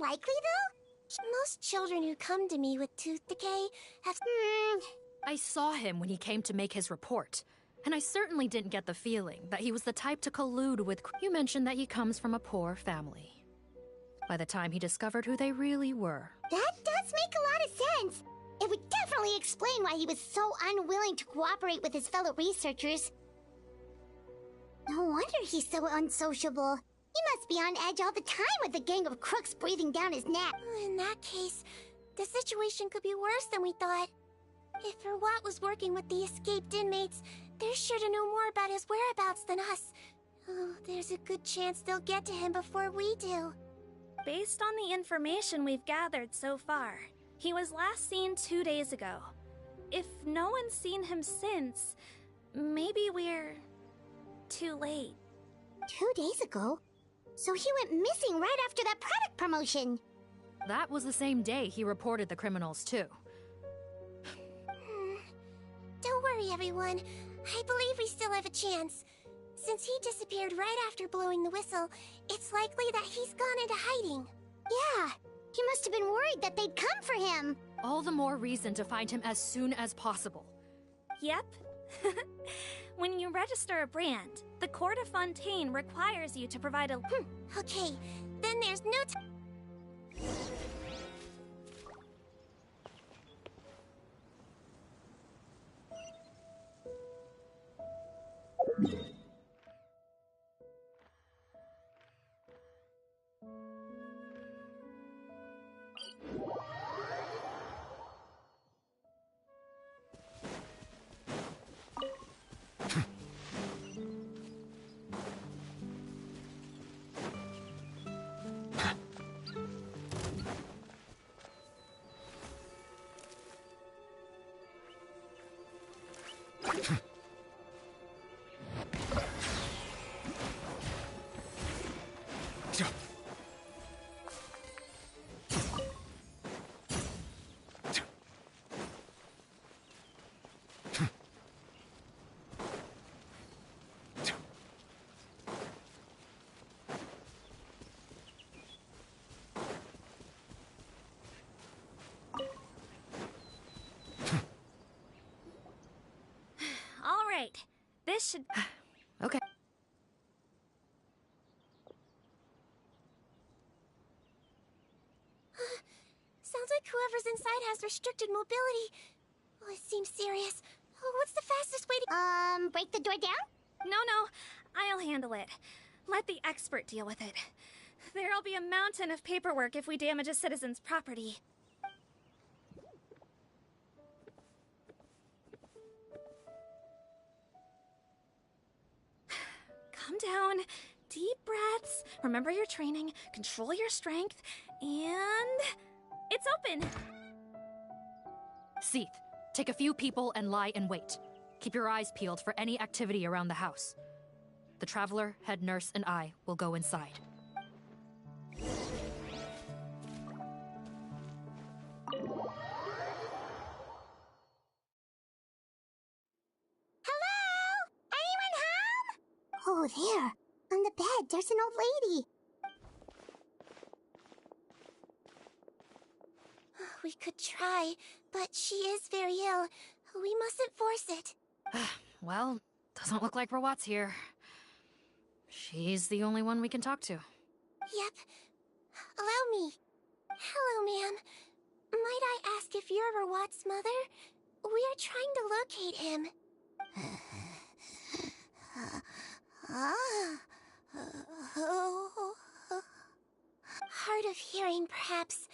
unlikely, though? Most children who come to me with tooth decay have... I saw him when he came to make his report. And I certainly didn't get the feeling that he was the type to collude with... You mentioned that he comes from a poor family. By the time he discovered who they really were... That does make a lot of sense. It would definitely explain why he was so unwilling to cooperate with his fellow researchers. No wonder he's so unsociable. He must be on edge all the time with a gang of crooks breathing down his neck. In that case, the situation could be worse than we thought. If Rawat was working with the escaped inmates, they're sure to know more about his whereabouts than us. Oh, there's a good chance they'll get to him before we do. Based on the information we've gathered so far, he was last seen 2 days ago. If no one's seen him since, maybe we're... too late. 2 days ago? So he went missing right after that product promotion. That was the same day he reported the criminals, too. Don't worry, everyone. I believe we still have a chance. Since he disappeared right after blowing the whistle, it's likely that he's gone into hiding. Yeah, he must have been worried that they'd come for him. All the more reason to find him as soon as possible. Yep. When you register a brand, the Court of Fontaine requires you to provide a... Okay, then there's no time. All right, this should... Okay. Sounds like whoever's inside has restricted mobility. Oh, it seems serious. Oh, what's the fastest way to... break the door down? No, I'll handle it. Let the expert deal with it. There'll be a mountain of paperwork if we damage a citizen's property. Calm down. Deep breaths. Remember your training. Control your strength. And... it's open! Seath, take a few people and lie in wait. Keep your eyes peeled for any activity around the house. The Traveler, head nurse, and I will go inside. Hello? Anyone home? Oh, there. On the bed, there's an old lady. We could try, but she is very ill. We mustn't force it. Well, doesn't look like Rawat's here. She's the only one we can talk to. Yep. Allow me. Hello, ma'am. Might I ask if you're Rawat's mother? We are trying to locate him. Hard of hearing, perhaps.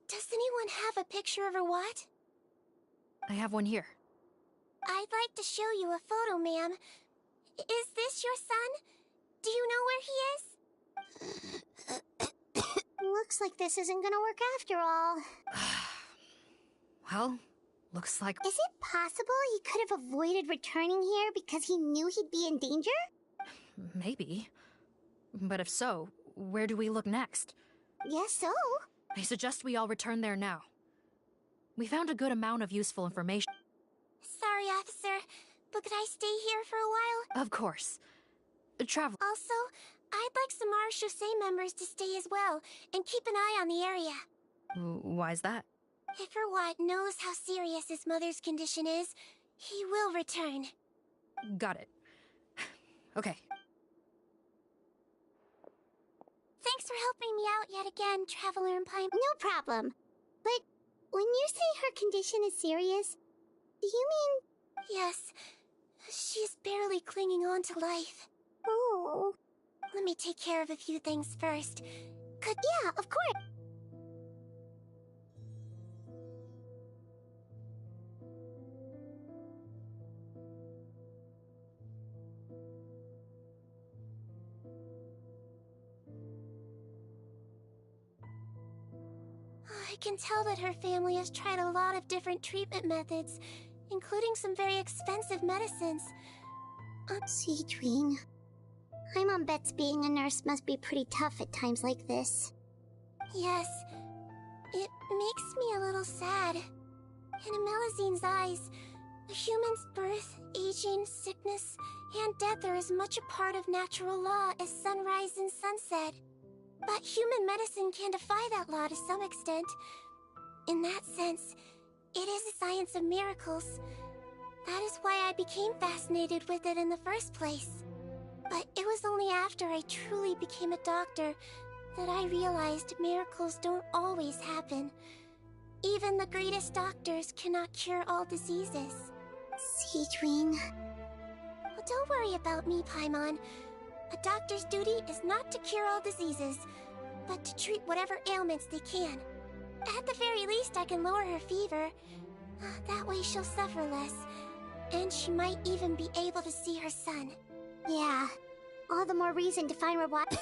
Does anyone have a picture of Rawat? I have one here. I'd like to show you a photo, ma'am. Is this your son? Do you know where he is? Looks like this isn't gonna work after all. Well, looks like... Is it possible he could have avoided returning here because he knew he'd be in danger? Maybe. But if so, where do we look next? Guess so. I suggest we all return there now. We found a good amount of useful information. Sorry, officer, but could I stay here for a while? Of course. Travel. Also, I'd like some Marechaussee members to stay as well, and keep an eye on the area. Why's that? If Rawat knows how serious his mother's condition is, he will return. Got it. Okay. Thanks for helping me out yet again, Traveler and Paimon. No problem. But when you say her condition is serious, do you mean... Yes. She's barely clinging on to life. Oh. Let me take care of a few things first. Yeah, of course. I can tell that her family has tried a lot of different treatment methods, including some very expensive medicines. Sigewinnie. Paimon bets being a nurse must be pretty tough at times like this. Yes. It makes me a little sad. In Melizine's eyes, a human's birth, aging, sickness, and death are as much a part of natural law as sunrise and sunset. But human medicine can defy that law to some extent. In that sense, it is a science of miracles. That is why I became fascinated with it in the first place. But it was only after I truly became a doctor that I realized miracles don't always happen. Even the greatest doctors cannot cure all diseases. Sigewinnie. Well, don't worry about me, Paimon. A doctor's duty is not to cure all diseases, but to treat whatever ailments they can. At the very least, I can lower her fever. That way she'll suffer less, and she might even be able to see her son. Yeah, all the more reason to find Rawat.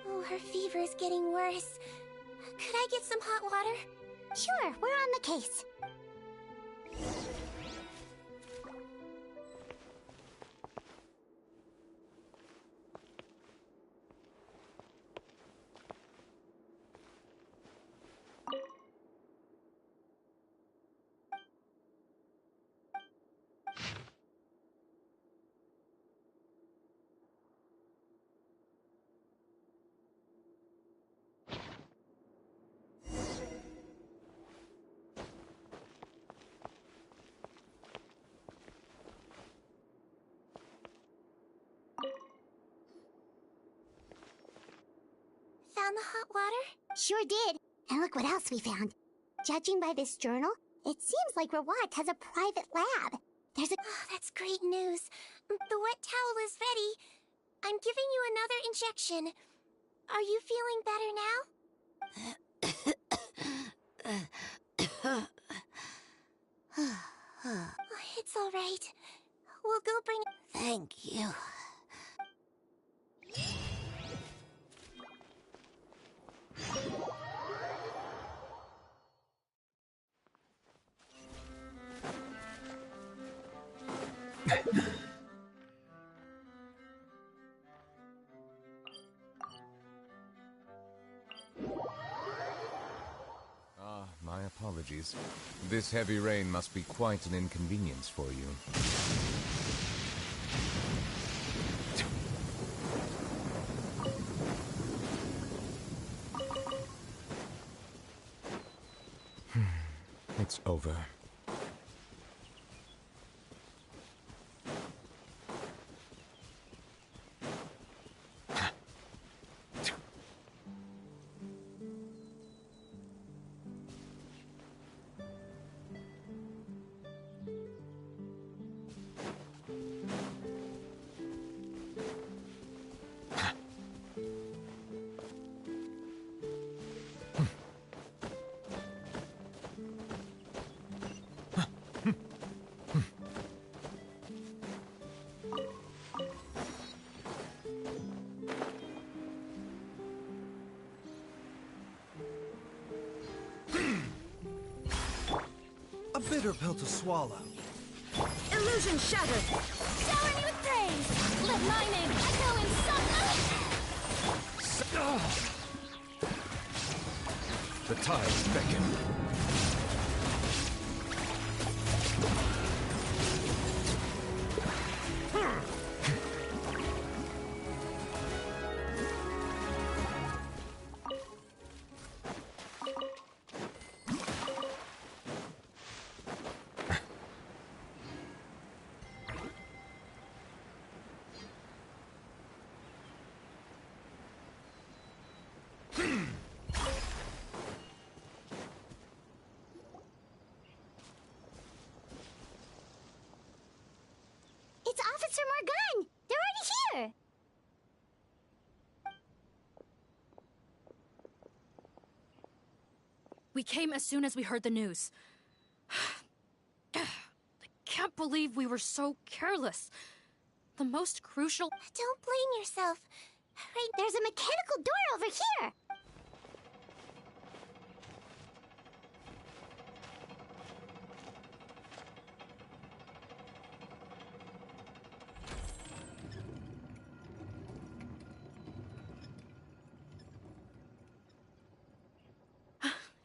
Oh, her fever is getting worse. Could I get some hot water? Sure, we're on the case. Found the hot water? Sure did. And look what else we found. Judging by this journal, it seems like Rawat has a private lab. There's a... Oh, that's great news. The wet towel is ready. I'm giving you another injection. Are you feeling better now? It's all right. We'll go bring... Thank you. My apologies. This heavy rain must be quite an inconvenience for you. It's over. A bitter pill to swallow. Illusion shattered! Shower me with praise! Let my name echo in The tides beckon. Officer Morgan! They're already here! We came as soon as we heard the news. I can't believe we were so careless. The most crucial— Don't blame yourself. Right, there's a mechanical door over here!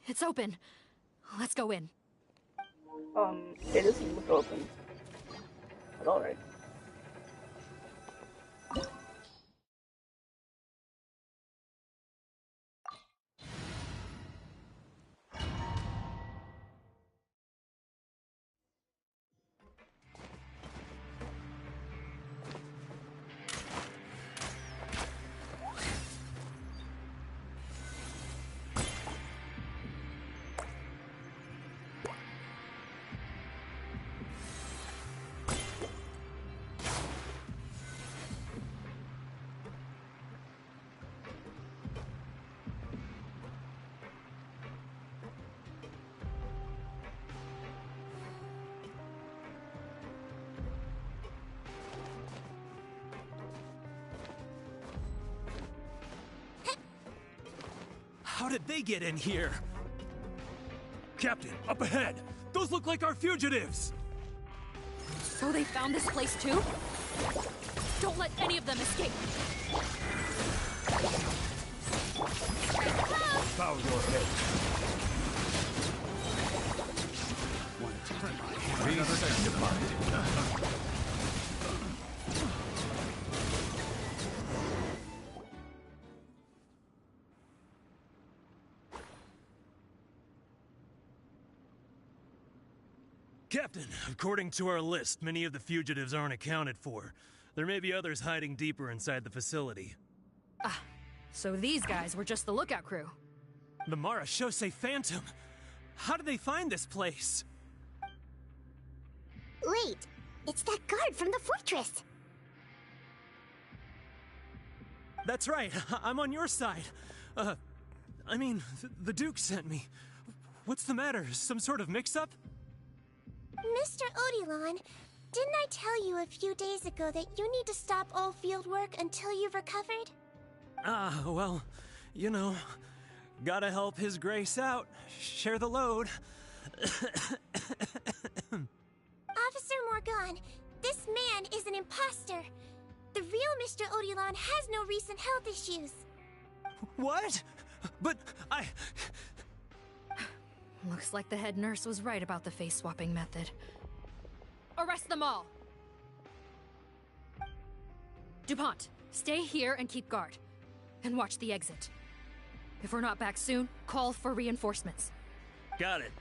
It's open. Let's go in. It doesn't look open. But alright. How did they get in here? Captain, up ahead! Those look like our fugitives! So they found this place too? Don't let any of them escape! Bow your head. Wanted to turn my hand. Be sanctified. Captain, according to our list, many of the fugitives aren't accounted for. There may be others hiding deeper inside the facility. Ah, so these guys were just the lookout crew. The Marachose Phantom! How did they find this place? Wait, it's that guard from the fortress! That's right, I'm on your side. I mean, the Duke sent me. What's the matter? Some sort of mix-up? Mr. Odilon, didn't I tell you a few days ago that you need to stop all field work until you've recovered? Well, you know, gotta help His Grace out, share the load. Officer Morgan, this man is an imposter. The real Mr. Odilon has no recent health issues. What? But Looks like the head nurse was right about the face-swapping method. Arrest them all! DuPont, stay here and keep guard. And watch the exit. If we're not back soon, call for reinforcements. got it.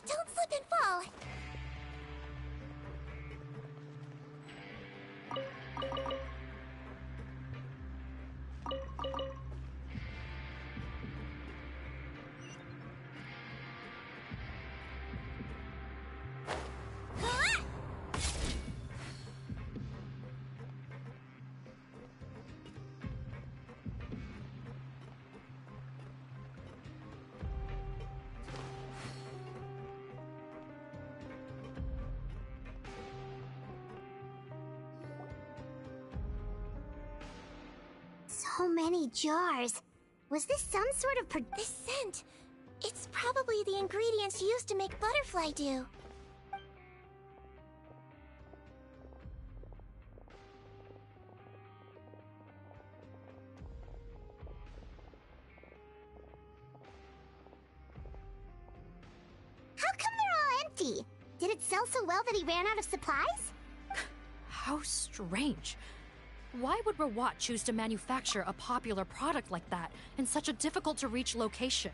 Don't slip and fall! So many jars. Was this some sort of This scent, it's probably the ingredients used to make butterfly dew. How come they're all empty? Did it sell so well that he ran out of supplies? How strange. Why would Rawat choose to manufacture a popular product like that in such a difficult-to-reach location?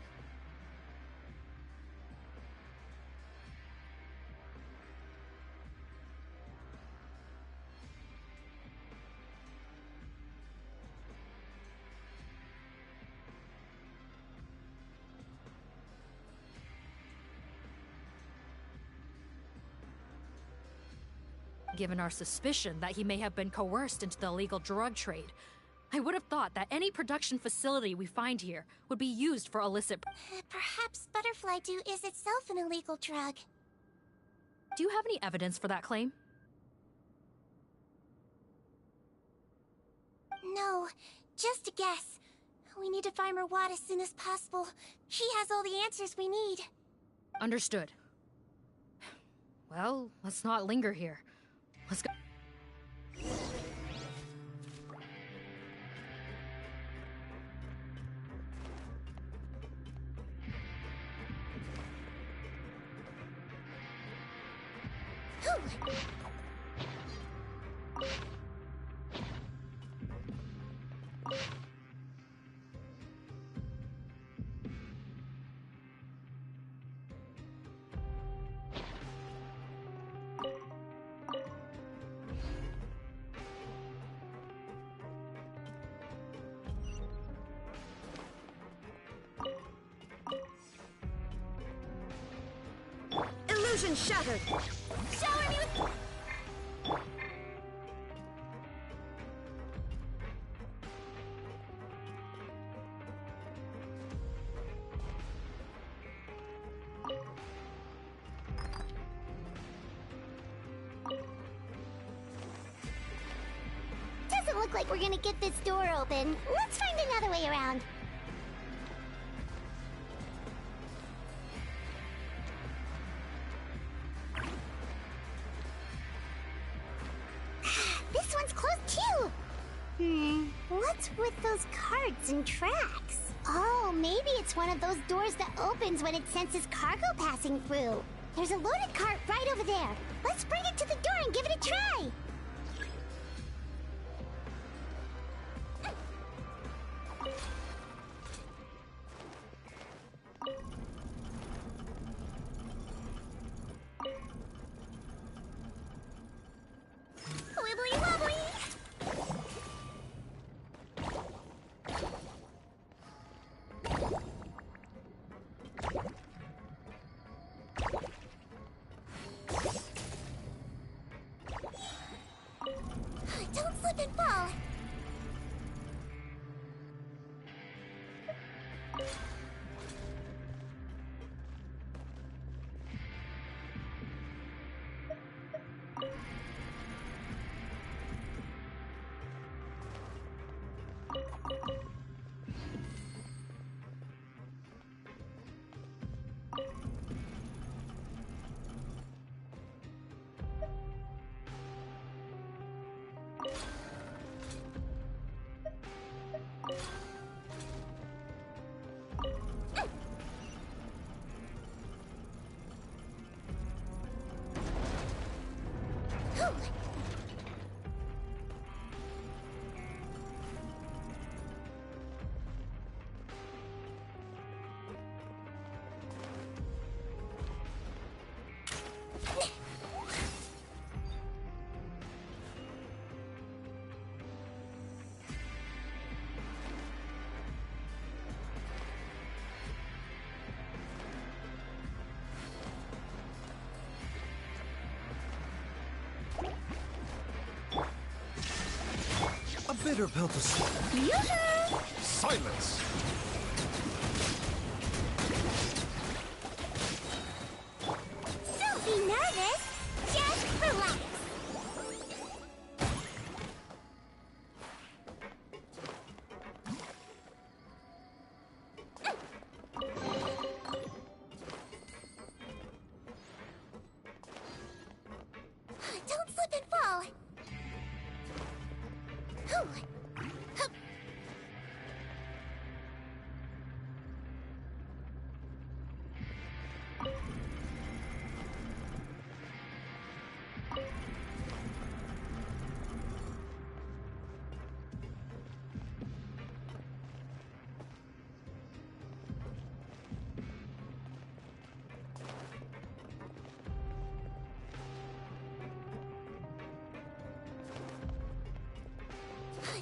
Given our suspicion that he may have been coerced into the illegal drug trade, I would have thought that any production facility we find here would be used for illicit. Perhaps butterfly dew is itself an illegal drug. Do you have any evidence for that claim? No, just a guess. We need to find Rawat as soon as possible. He has all the answers we need. Understood. Well, let's not linger here. Let's go. Illusion shattered! Shower me with... Doesn't look like we're gonna get this door open. Let's find another way around. This one's closed too! What's with those carts and tracks? Oh, maybe it's one of those doors that opens when it senses cargo passing through. There's a loaded cart right over there. Let's bring it to the door and give it a try! Wibbly wobbly! Don't slip and fall! A bitter pill to swallow. Yoo-hoo! Silence! Don't be nervous! Just relax!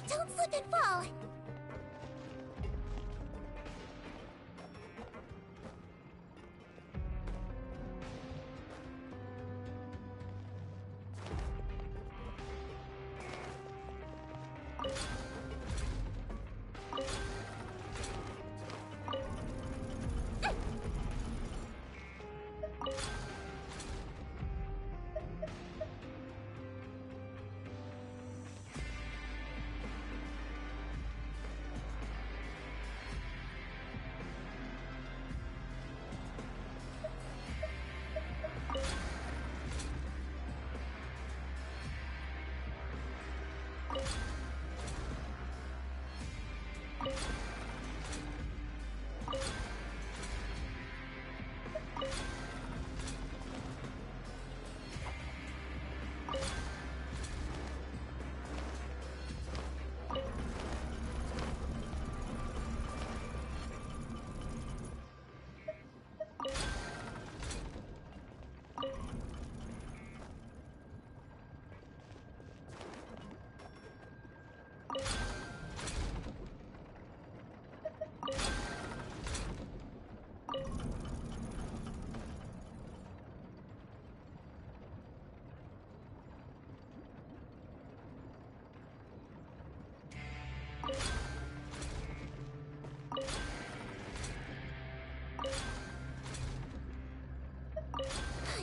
Don't slip and fall!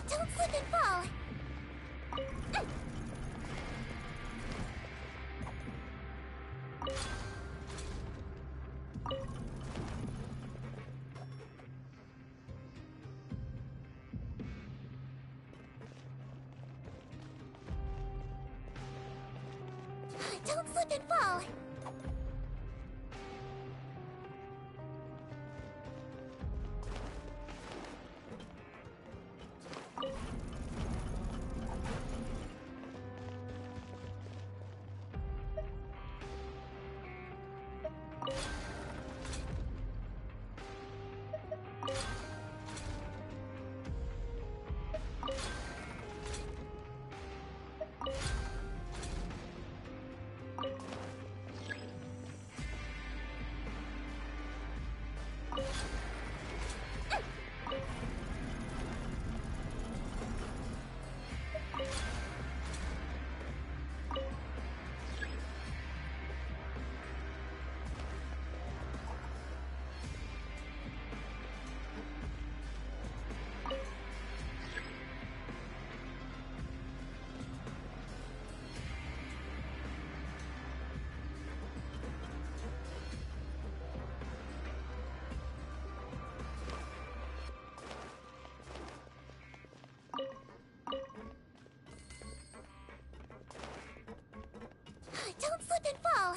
Don't slip and fall! Don't slip and fall! Don't slip and fall!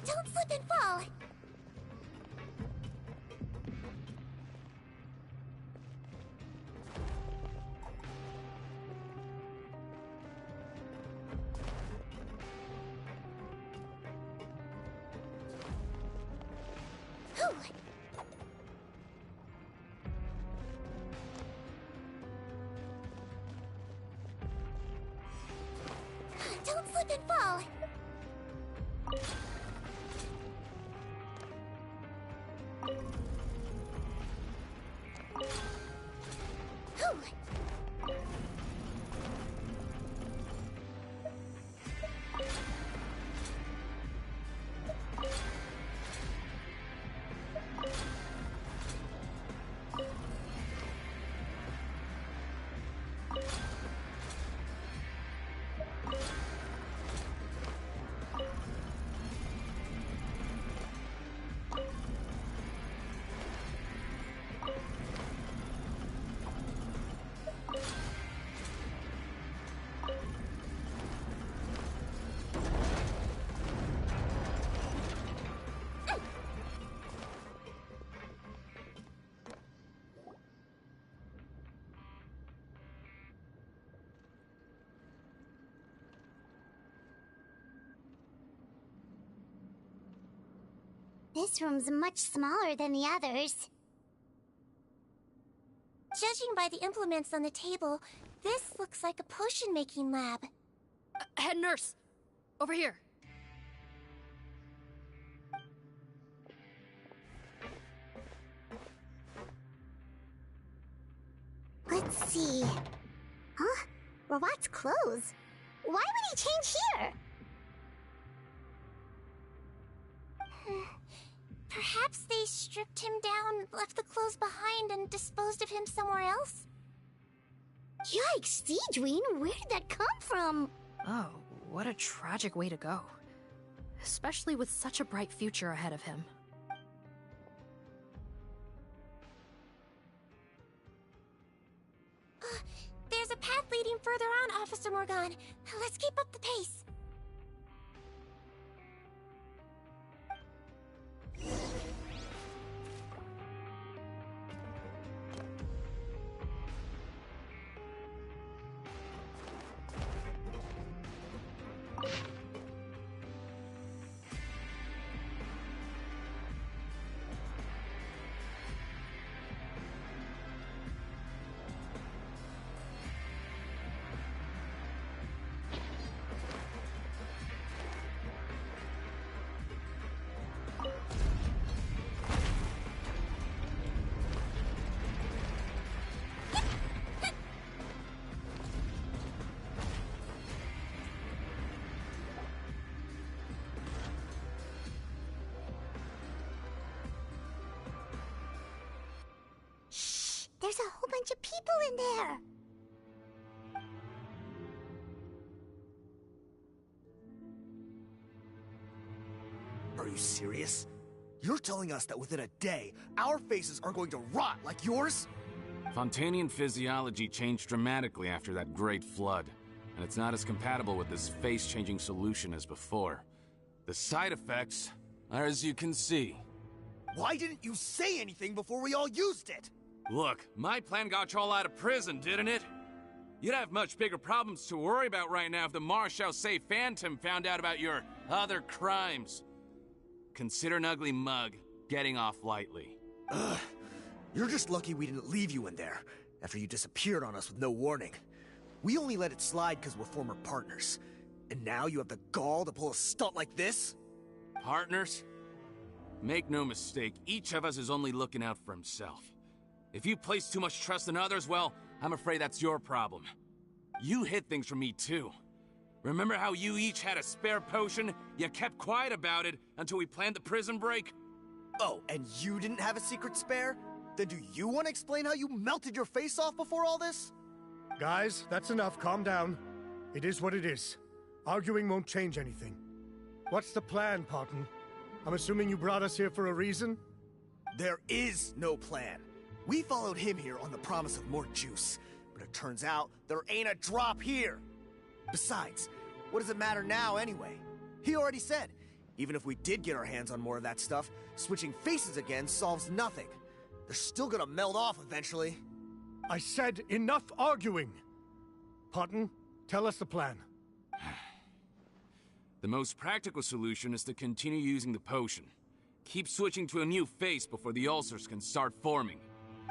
Don't slip and fall! Don't slip and fall! This room's much smaller than the others. Judging by the implements on the table, this looks like a potion-making lab. Head nurse! Over here. Let's see. Huh? Robot's clothes? Why would he change here? Perhaps they stripped him down, left the clothes behind, and disposed of him somewhere else? Yikes, Sigewinnie, where did that come from? Oh, what a tragic way to go. Especially with such a bright future ahead of him. There's a path leading further on, Officer Morgan. Let's keep up the pace. There's a whole bunch of people in there. Are you serious? You're telling us that within a day, our faces are going to rot like yours? Fontanian physiology changed dramatically after that great flood, and it's not as compatible with this face-changing solution as before. The side effects are as you can see. Why didn't you say anything before we all used it? Look, my plan got you all out of prison, didn't it? You'd have much bigger problems to worry about right now if the Marshal Say Phantom found out about your other crimes. Consider an ugly mug getting off lightly. Ugh. You're just lucky we didn't leave you in there after you disappeared on us with no warning. We only let it slide because we're former partners. And now you have the gall to pull a stunt like this? Partners? Make no mistake, each of us is only looking out for himself. If you place too much trust in others, well, I'm afraid that's your problem. You hid things from me too. Remember how you each had a spare potion? You kept quiet about it until we planned the prison break? Oh, and you didn't have a secret spare? Then do you want to explain how you melted your face off before all this? Guys, that's enough. Calm down. It is what it is. Arguing won't change anything. What's the plan, Parton? I'm assuming you brought us here for a reason? There is no plan. We followed him here on the promise of more juice, but it turns out there ain't a drop here. Besides, what does it matter now anyway? He already said, even if we did get our hands on more of that stuff, switching faces again solves nothing. They're still gonna melt off eventually. I said enough arguing! Parton, tell us the plan. The most practical solution is to continue using the potion. Keep switching to a new face before the ulcers can start forming.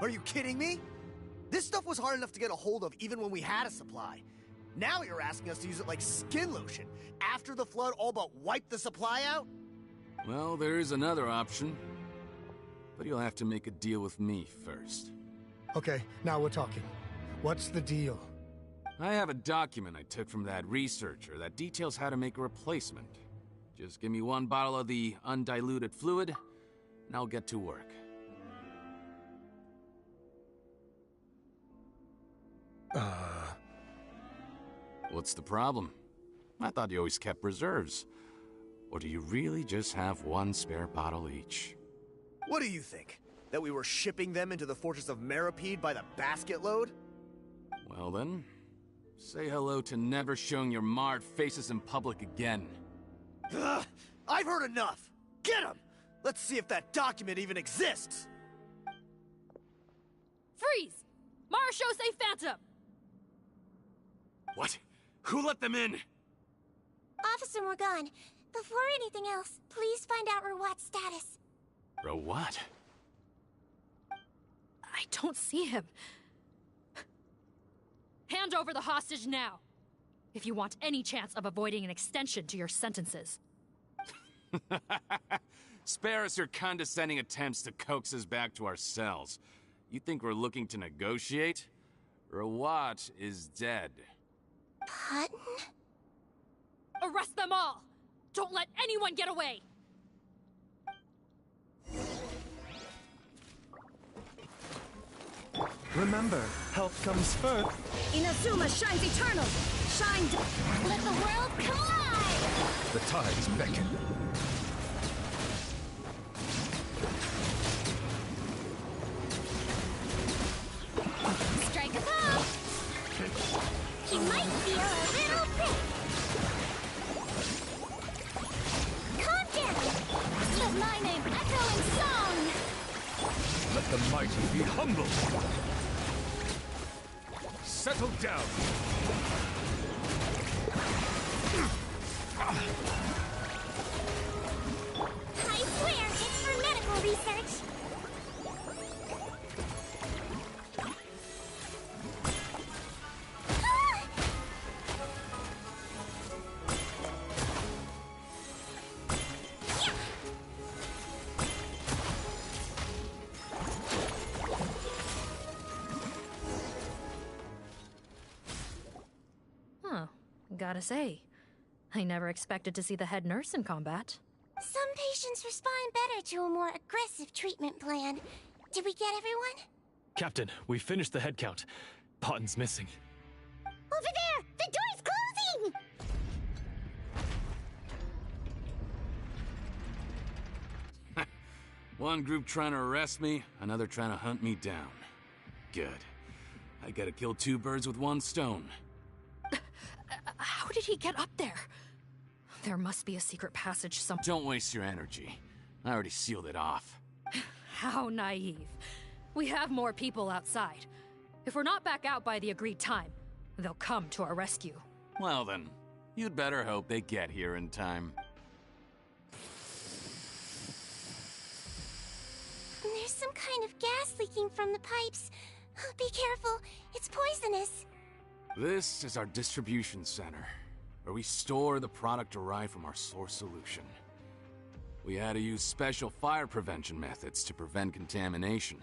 Are you kidding me? This stuff was hard enough to get a hold of even when we had a supply. Now you're asking us to use it like skin lotion, after the flood all but wiped the supply out? Well, there is another option. But you'll have to make a deal with me first. Okay, now we're talking. What's the deal? I have a document I took from that researcher that details how to make a replacement. Just give me one bottle of the undiluted fluid, and I'll get to work. What's the problem? I thought you always kept reserves. Or do you really just have one spare bottle each? What do you think? That we were shipping them into the fortress of Meripede by the basket load? Well then, say hello to never showing your marred faces in public again. Ugh, I've heard enough! Get him! Let's see if that document even exists! Freeze! Marshal Say Phantom! What? Who let them in? Officer Morgan, before anything else, please find out Rawat's status. Or what? I don't see him. Hand over the hostage now, if you want any chance of avoiding an extension to your sentences. Spare us your condescending attempts to coax us back to our cells. You think we're looking to negotiate? Rawat is dead. Pardon? Arrest them all! Don't let anyone get away! Remember, health comes first. Inazuma shines eternal! Shine... Let the world come alive! The tides beckon. Strike a pose! He might feel a little bit. Calm down! Let my name echo in song! Let the mighty be humble. Settle down. I swear it's for medical research. Huh. Gotta say, I never expected to see the head nurse in combat. Some patients respond better to a more aggressive treatment plan. Did we get everyone? Captain, we finished the head count. Potten's missing. Over there! The door's closing! One group trying to arrest me, another trying to hunt me down. Good. I gotta kill two birds with one stone. How did he get up there? There must be a secret passage somewhere. Don't waste your energy. I already sealed it off. How naive. We have more people outside. If we're not back out by the agreed time, they'll come to our rescue. Well then, you'd better hope they get here in time. There's some kind of gas leaking from the pipes. Be careful, it's poisonous. This is our distribution center, where we store the product derived from our source solution. We had to use special fire prevention methods to prevent contamination.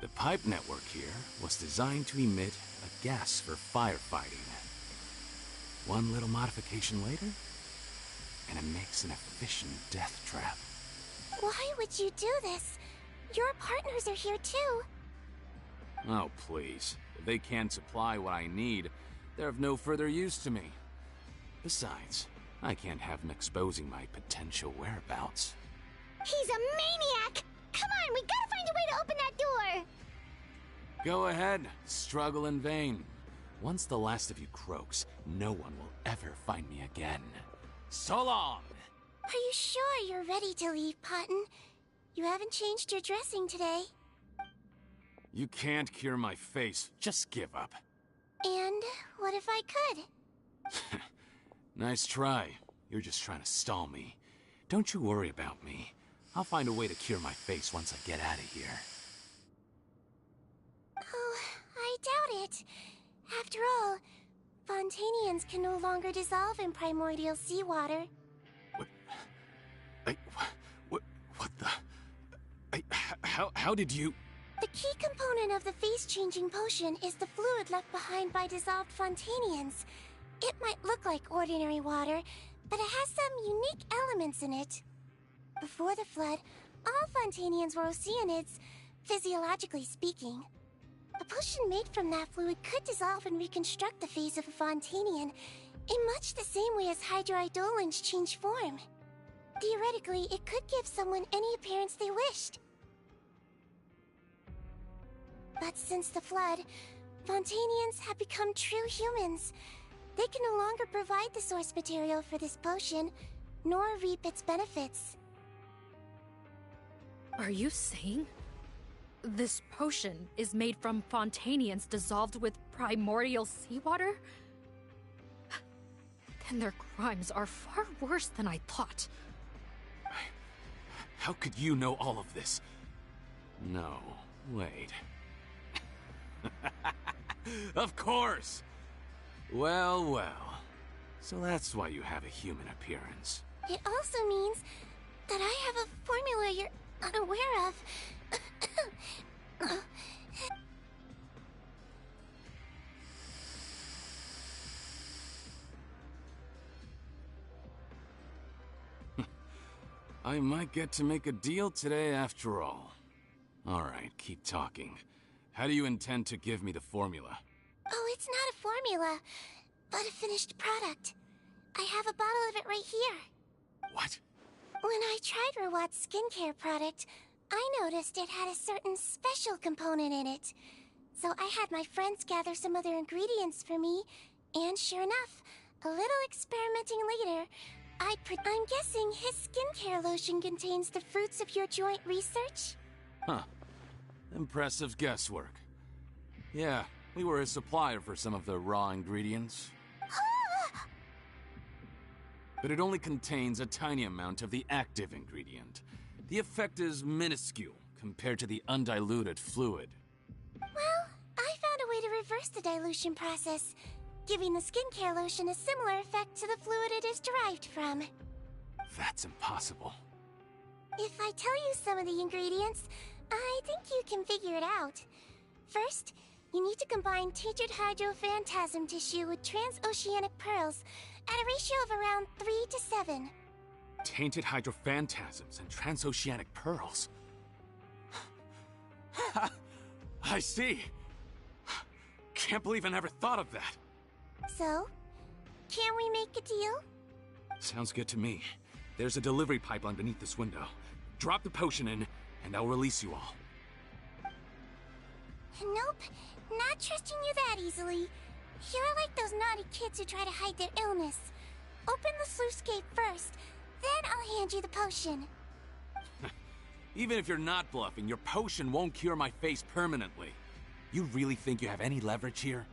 The pipe network here was designed to emit a gas for firefighting. One little modification later, and it makes an efficient death trap. Why would you do this? Your partners are here too. Oh, please. If they can't supply what I need, they're of no further use to me. Besides, I can't have them exposing my potential whereabouts. He's a maniac! Come on, we gotta find a way to open that door! Go ahead, struggle in vain. Once the last of you croaks, no one will ever find me again. So long! Are you sure you're ready to leave, Potten? You haven't changed your dressing today. You can't cure my face, just give up. And what if I could? Nice try. You're just trying to stall me. Don't you worry about me. I'll find a way to cure my face once I get out of here. Oh, I doubt it. After all, Fontanians can no longer dissolve in primordial seawater. What the... How did you... The key component of the face-changing potion is the fluid left behind by dissolved Fontanians. It might look like ordinary water, but it has some unique elements in it. Before the flood, all Fontanians were oceanids, physiologically speaking. A potion made from that fluid could dissolve and reconstruct the face of a Fontanian in much the same way as hydroidolins change form. Theoretically, it could give someone any appearance they wished. But since the flood, Fontanians have become true humans. They can no longer provide the source material for this potion, nor reap its benefits. Are you saying this potion is made from Fontanians dissolved with primordial seawater? Then their crimes are far worse than I thought. How could you know all of this? No, wait. Of course! Well, well. So that's why you have a human appearance. It also means that I have a formula you're unaware of. I might get to make a deal today after all. Alright, keep talking. How do you intend to give me the formula? Oh, it's not a formula, but a finished product. I have a bottle of it right here. What? When I tried Rawat's skincare product, I noticed it had a certain special component in it. So I had my friends gather some other ingredients for me, and sure enough, a little experimenting later, I'm guessing his skincare lotion contains the fruits of your joint research? Huh. Impressive guesswork. Yeah, we were a supplier for some of the raw ingredients. But it only contains a tiny amount of the active ingredient. The effect is minuscule compared to the undiluted fluid. Well, I found a way to reverse the dilution process, giving the skincare lotion a similar effect to the fluid it is derived from. That's impossible. If I tell you some of the ingredients, I think you can figure it out. First, you need to combine tainted hydrophantasm tissue with transoceanic pearls at a ratio of around 3 to 7. Tainted hydrophantasms and transoceanic pearls. I see. Can't believe I never thought of that. So, can we make a deal? Sounds good to me. There's a delivery pipeline beneath this window. Drop the potion in, and I'll release you all. Nope, not trusting you that easily. You're like those naughty kids who try to hide their illness. Open the sluice gate first, then I'll hand you the potion. Even if you're not bluffing, your potion won't cure my face permanently. You really think you have any leverage here?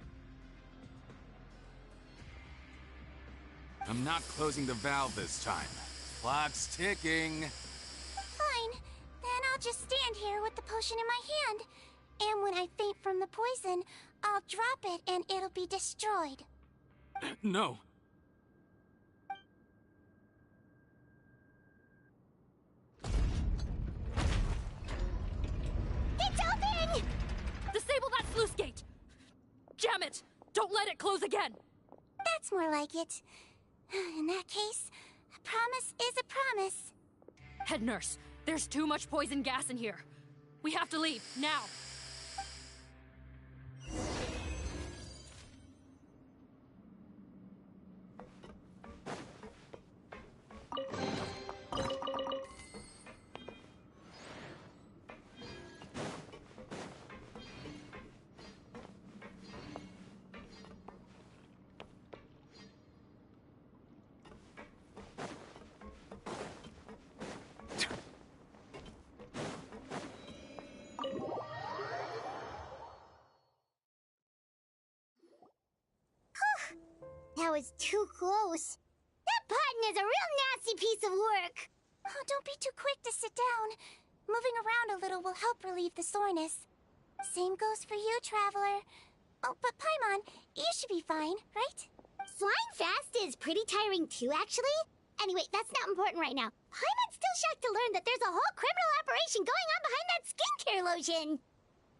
I'm not closing the valve this time. Clock's ticking. Fine, then I'll just stand here with the potion in my hand. And when I faint from the poison, I'll drop it and it'll be destroyed. No. It's open! Disable that sluice gate! Jam it! Don't let it close again! That's more like it. In that case, a promise is a promise. Head nurse, there's too much poison gas in here. We have to leave, now! That was too close. That button is a real nasty piece of work. Oh, don't be too quick to sit down. Moving around a little will help relieve the soreness. Same goes for you, Traveler. Oh, but Paimon, you should be fine, right? Flying fast is pretty tiring too, actually. Anyway, that's not important right now. Paimon's still shocked to learn that there's a whole criminal operation going on behind that skincare lotion.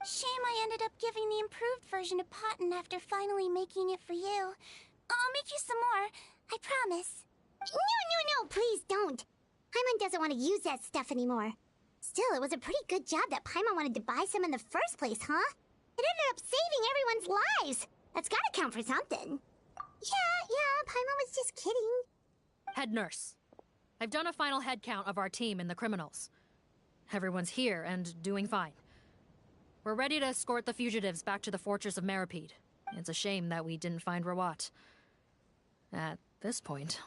Shame I ended up giving the improved version to Potten after finally making it for you. I'll make you some more, I promise. No, please don't. Paimon doesn't want to use that stuff anymore. Still, it was a pretty good job that Paimon wanted to buy some in the first place, huh? It ended up saving everyone's lives. That's gotta count for something. Yeah, Paimon was just kidding. Head nurse, I've done a final head count of our team and the criminals. Everyone's here and doing fine. We're ready to escort the fugitives back to the Fortress of Meripede. It's a shame that we didn't find Rawat. At this point,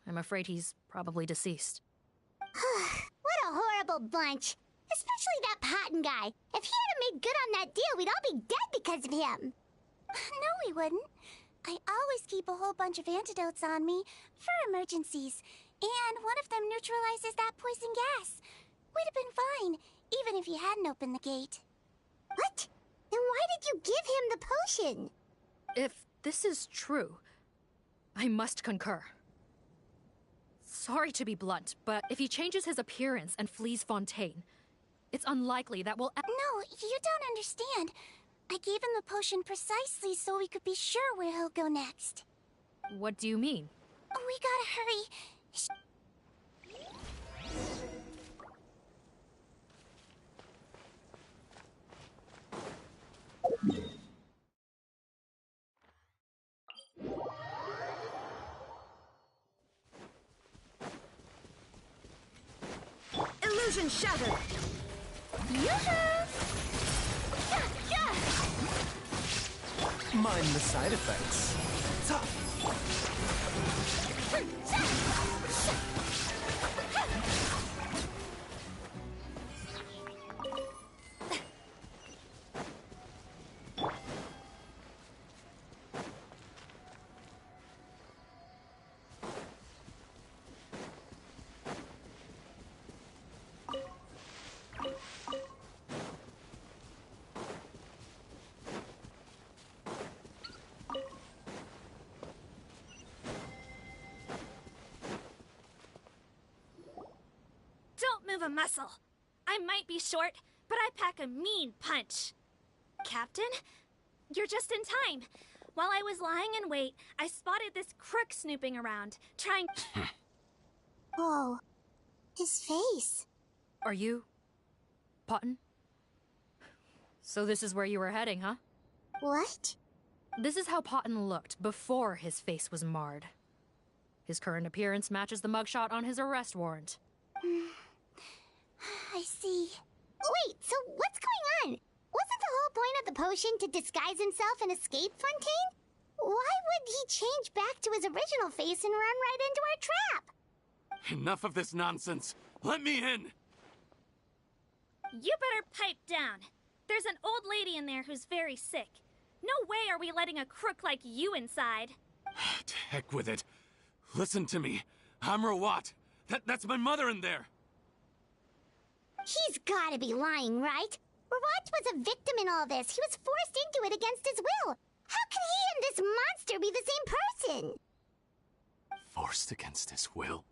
I'm afraid he's probably deceased. What a horrible bunch. Especially that Potten guy. If he hadn't made good on that deal, we'd all be dead because of him. No, we wouldn't. I always keep a whole bunch of antidotes on me for emergencies. And one of them neutralizes that poison gas. We'd have been fine, even if you hadn't opened the gate. What? Then why did you give him the potion? If this is true, I must concur. Sorry to be blunt, but if he changes his appearance and flees Fontaine, it's unlikely that we'll... No, you don't understand. I gave him the potion precisely so we could be sure where he'll go next. What do you mean? We gotta hurry. Illusion shattered! Mind the side effects. Move a muscle. I might be short, but I pack a mean punch. Captain, you're just in time. While I was lying in wait, I spotted this crook snooping around, trying... Oh, his face. Are you... Potton? So this is where you were heading, huh? What? This is how Potton looked before his face was marred. His current appearance matches the mugshot on his arrest warrant. I see. Wait, so what's going on? Wasn't the whole point of the potion to disguise himself and escape Fontaine? Why would he change back to his original face and run right into our trap? Enough of this nonsense. Let me in! You better pipe down. There's an old lady in there who's very sick. No way are we letting a crook like you inside. To heck with it. Listen to me. I'm Rawat. That's my mother in there. He's gotta be lying, right? Rawat was a victim in all this. He was forced into it against his will. How can he and this monster be the same person? Forced against his will?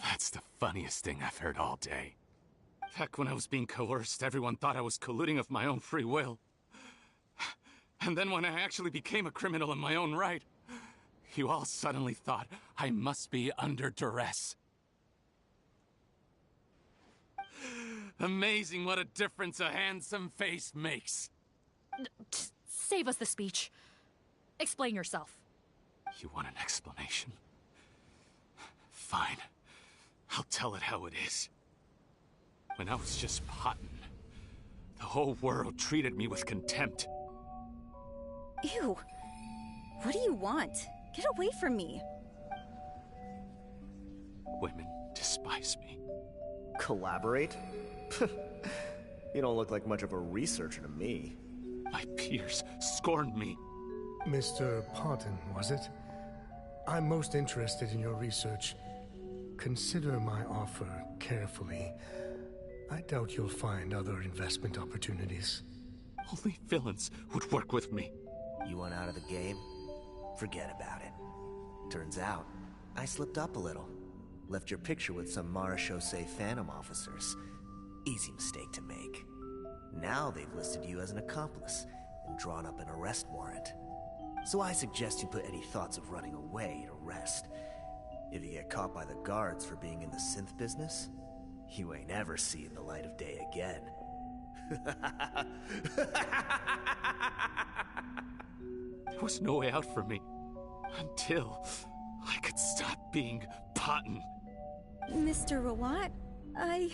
That's the funniest thing I've heard all day. Heck, when I was being coerced, everyone thought I was colluding of my own free will. And then when I actually became a criminal in my own right, you all suddenly thought I must be under duress. Amazing what a difference a handsome face makes. Save us the speech. Explain yourself. You want an explanation? Fine. I'll tell it how it is. When I was just Potton, the whole world treated me with contempt. Ew. What do you want? Get away from me. Women despise me. Collaborate? You don't look like much of a researcher to me. My peers scorned me. Mr. Potton, was it? I'm most interested in your research. Consider my offer carefully. I doubt you'll find other investment opportunities. Only villains would work with me. You want out of the game? Forget about it. Turns out, I slipped up a little. Left your picture with some Marechaussee Phantom officers. Easy mistake to make. Now they've listed you as an accomplice and drawn up an arrest warrant. So I suggest you put any thoughts of running away to rest. If you get caught by the guards for being in the synth business, you ain't ever seeing the light of day again. There was no way out for me until I could stop being Potton. Mr. Rawat, I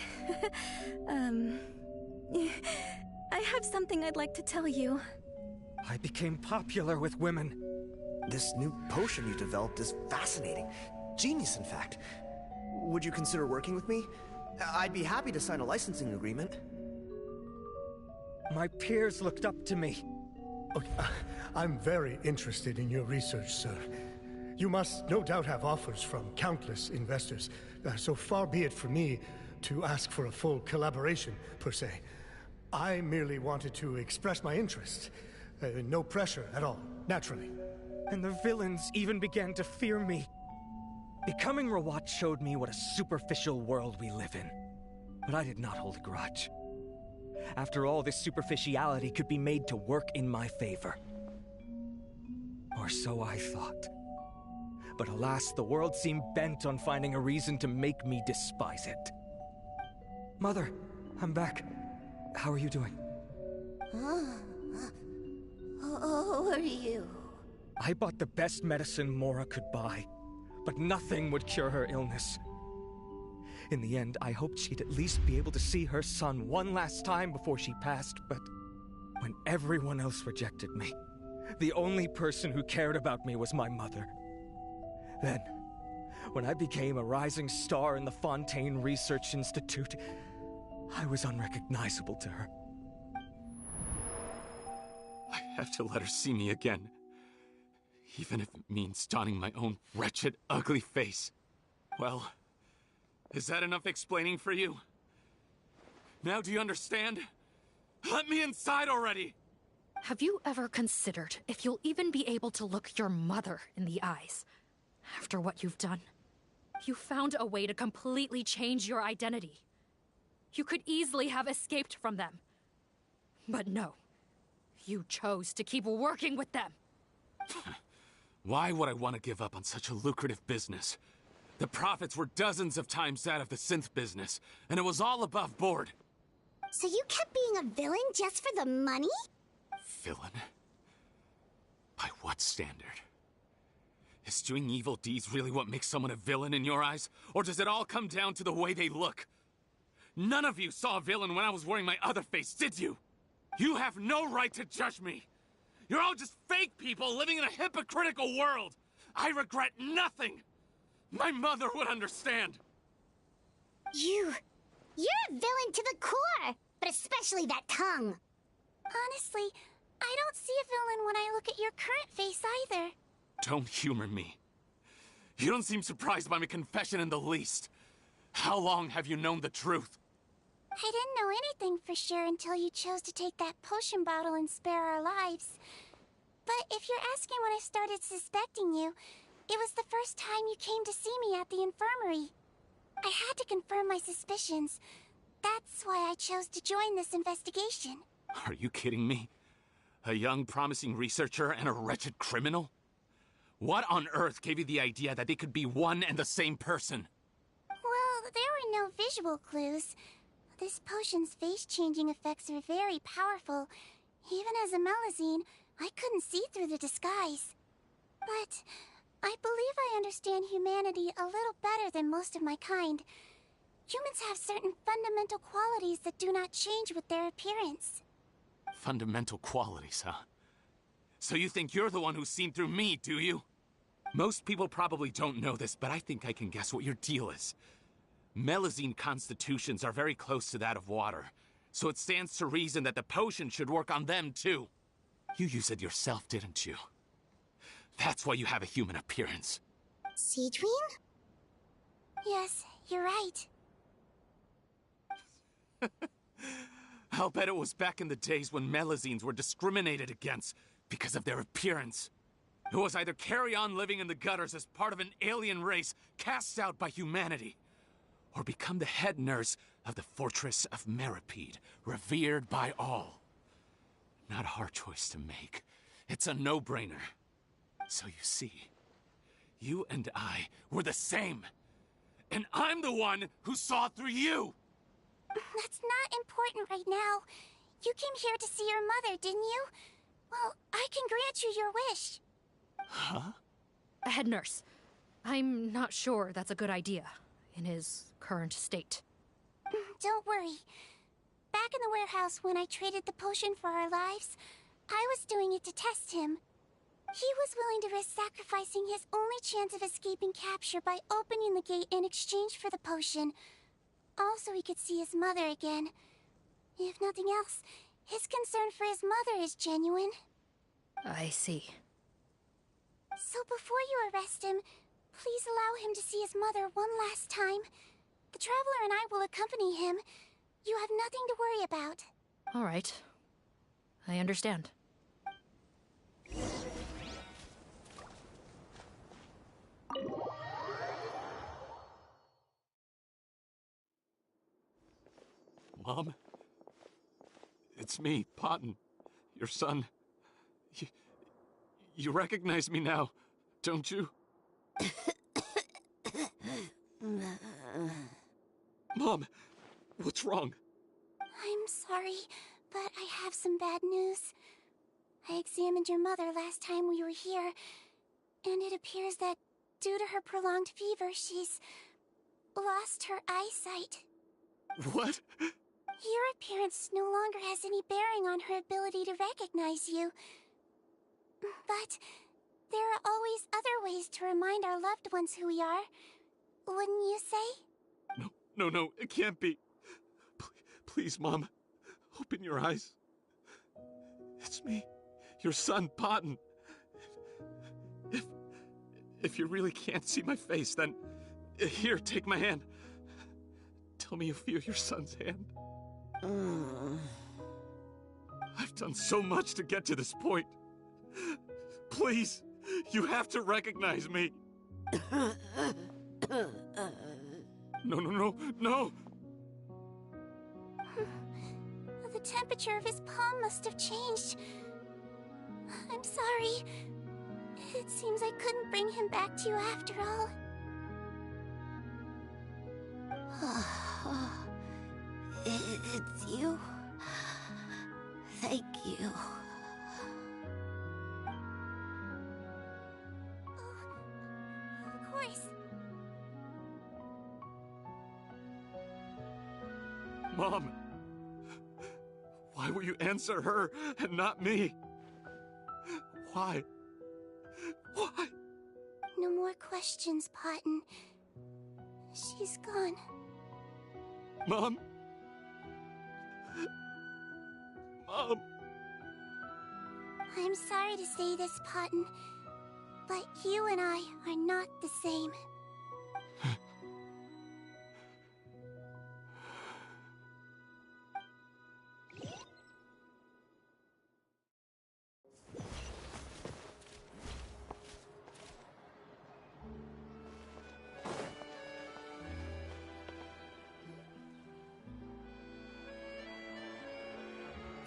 have something I'd like to tell you. I became popular with women. This new potion you developed is fascinating. Genius, in fact. Would you consider working with me? I'd be happy to sign a licensing agreement. My peers looked up to me. Okay, I'm very interested in your research, sir. You must no doubt have offers from countless investors, so far be it for me to ask for a full collaboration, per se. I merely wanted to express my interest. No pressure at all, naturally. And the villains even began to fear me. Becoming Rawat showed me what a superficial world we live in. But I did not hold a grudge. After all, this superficiality could be made to work in my favor. Or so I thought. But alas, the world seemed bent on finding a reason to make me despise it. Mother, I'm back. How are you doing? Who are you? I bought the best medicine Mora could buy, but nothing would cure her illness. In the end, I hoped she'd at least be able to see her son one last time before she passed, but when everyone else rejected me, the only person who cared about me was my mother. Then, when I became a rising star in the Fontaine Research Institute, I was unrecognizable to her. I have to let her see me again. Even if it means donning my own wretched, ugly face. Well, is that enough explaining for you? Now do you understand? Let me inside already! Have you ever considered if you'll even be able to look your mother in the eyes after what you've done? You found a way to completely change your identity. You could easily have escaped from them. But no. You chose to keep working with them. Why would I want to give up on such a lucrative business? The profits were dozens of times that of the synth business, and it was all above board. So you kept being a villain just for the money? Villain? By what standard? Is doing evil deeds really what makes someone a villain in your eyes? Or does it all come down to the way they look? None of you saw a villain when I was wearing my other face, did you? You have no right to judge me! You're all just fake people living in a hypocritical world! I regret nothing! My mother would understand! You're a villain to the core! But especially that tongue! Honestly, I don't see a villain when I look at your current face either. Don't humor me. You don't seem surprised by my confession in the least. How long have you known the truth? I didn't know anything for sure until you chose to take that potion bottle and spare our lives. But if you're asking when I started suspecting you, it was the first time you came to see me at the infirmary. I had to confirm my suspicions. That's why I chose to join this investigation. Are you kidding me? A young, promising researcher and a wretched criminal? What on earth gave you the idea that they could be one and the same person? Well, there were no visual clues. This potion's face-changing effects are very powerful. Even as a Melazine, I couldn't see through the disguise. But I believe I understand humanity a little better than most of my kind. Humans have certain fundamental qualities that do not change with their appearance. Fundamental qualities, huh? So you think you're the one who's seen through me, do you? Most people probably don't know this, but I think I can guess what your deal is. Melazine constitutions are very close to that of water, so it stands to reason that the potion should work on them, too. You use it yourself, didn't you? That's why you have a human appearance. Sigewinnie? Yes, you're right. I'll bet it was back in the days when Melazines were discriminated against because of their appearance. It was either carry on living in the gutters as part of an alien race cast out by humanity, or become the head nurse of the Fortress of Meripede, revered by all. Not a hard choice to make. It's a no-brainer. So you see, you and I were the same. And I'm the one who saw through you! That's not important right now. You came here to see your mother, didn't you? Well, I can grant you your wish. Huh? Head nurse, I'm not sure that's a good idea in his current state. Don't worry. Back in the warehouse when I traded the potion for our lives, I was doing it to test him. He was willing to risk sacrificing his only chance of escaping capture by opening the gate in exchange for the potion. Also, he could see his mother again. If nothing else, his concern for his mother is genuine. I see. So before you arrest him, please allow him to see his mother one last time. The Traveler and I will accompany him. You have nothing to worry about. All right. I understand. Mom? It's me, Potton. Your son. You recognize me now, don't you? Mom, what's wrong? I'm sorry, but I have some bad news. I examined your mother last time we were here, and it appears that due to her prolonged fever, she's lost her eyesight. What? Your appearance no longer has any bearing on her ability to recognize you. But there are always other ways to remind our loved ones who we are. Wouldn't you say? No, it can't be. Please, Mom, open your eyes. It's me, your son, Potton. If you really can't see my face, then here, take my hand. Tell me you feel your son's hand. I've done so much to get to this point. Please, you have to recognize me. No. The temperature of his palm must have changed. I'm sorry. It seems I couldn't bring him back to you after all. It's you. Thank you. Of course. Mom, why will you answer her and not me? Why? No more questions, Potton. She's gone. Mom? I'm sorry to say this, Potton, but you and I are not the same.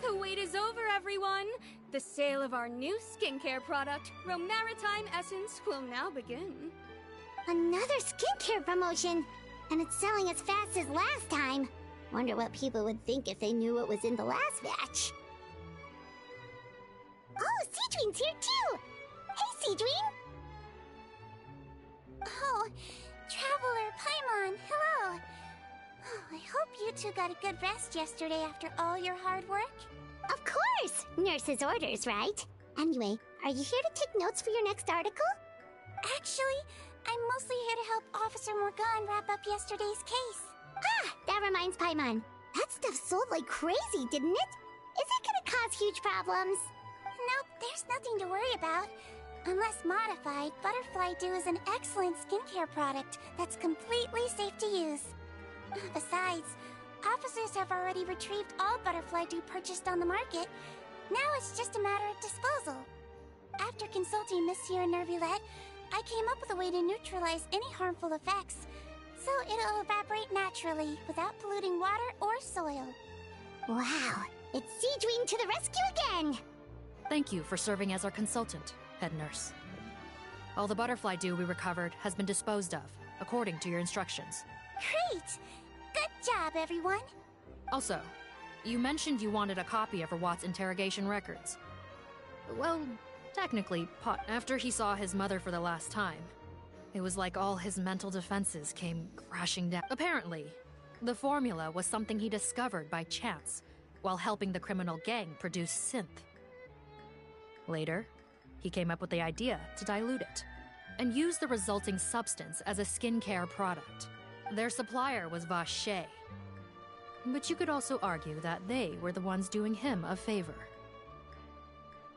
The wait is over, everyone! The sale of our new skincare product, Romaritime Essence, will now begin. Another skincare promotion! And it's selling as fast as last time. Wonder what people would think if they knew what was in the last batch. Oh, Sigewinnie's here too! Hey, Sigewinnie! Oh, Traveler, Paimon, hello! Oh, I hope you two got a good rest yesterday after all your hard work. Of course! Nurse's orders, right? Anyway, are you here to take notes for your next article? Actually, I'm mostly here to help Officer Morgan wrap up yesterday's case. Ah, that reminds Paimon. That stuff sold like crazy, didn't it? Is it gonna cause huge problems? Nope, there's nothing to worry about. Unless modified, Butterfly Dew is an excellent skincare product that's completely safe to use. Besides, officers have already retrieved all Butterfly Dew purchased on the market. Now it's just a matter of disposal. After consulting Monsieur Nervulette, I came up with a way to neutralize any harmful effects, so it'll evaporate naturally without polluting water or soil. Wow, it's Sigewinnie to the rescue again! Thank you for serving as our consultant, head nurse. All the butterfly dew we recovered has been disposed of, according to your instructions. Great! Good job, everyone! Also, you mentioned you wanted a copy of Rawat's interrogation records. Well, technically, after he saw his mother for the last time, it was like all his mental defenses came crashing down. Apparently, the formula was something he discovered by chance while helping the criminal gang produce synth. Later, he came up with the idea to dilute it and use the resulting substance as a skincare product. Their supplier was Vache. But you could also argue that they were the ones doing him a favor.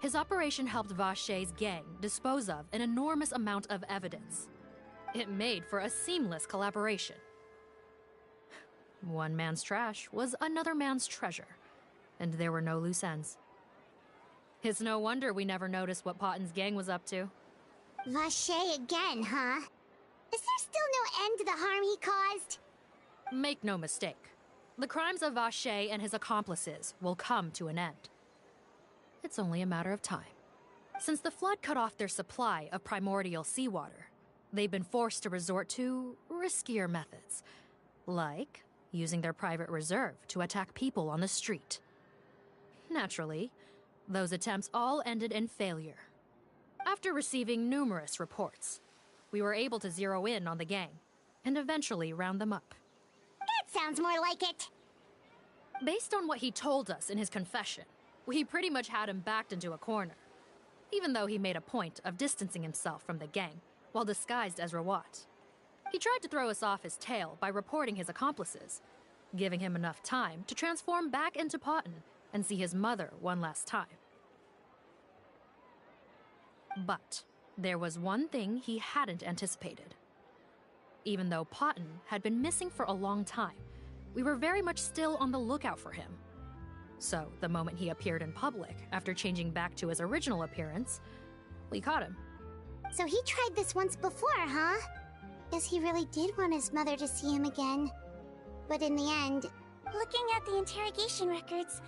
His operation helped Vache's gang dispose of an enormous amount of evidence. It made for a seamless collaboration. One man's trash was another man's treasure, and there were no loose ends. It's no wonder we never noticed what Potten's gang was up to. Vache again, huh? Is there still no end to the harm he caused? Make no mistake. The crimes of Vache and his accomplices will come to an end. It's only a matter of time. Since the flood cut off their supply of primordial seawater, they've been forced to resort to riskier methods, like using their private reserve to attack people on the street. Naturally, those attempts all ended in failure. After receiving numerous reports, we were able to zero in on the gang and eventually round them up. That sounds more like it. Based on what he told us in his confession, we pretty much had him backed into a corner, even though he made a point of distancing himself from the gang while disguised as Rawat. He tried to throw us off his tail by reporting his accomplices, giving him enough time to transform back into Potten and see his mother one last time. But there was one thing he hadn't anticipated. Even though Potten had been missing for a long time, we were very much still on the lookout for him. So, the moment he appeared in public, after changing back to his original appearance, we caught him. So he tried this once before, huh? Guess he really did want his mother to see him again. But in the end... Looking at the interrogation records,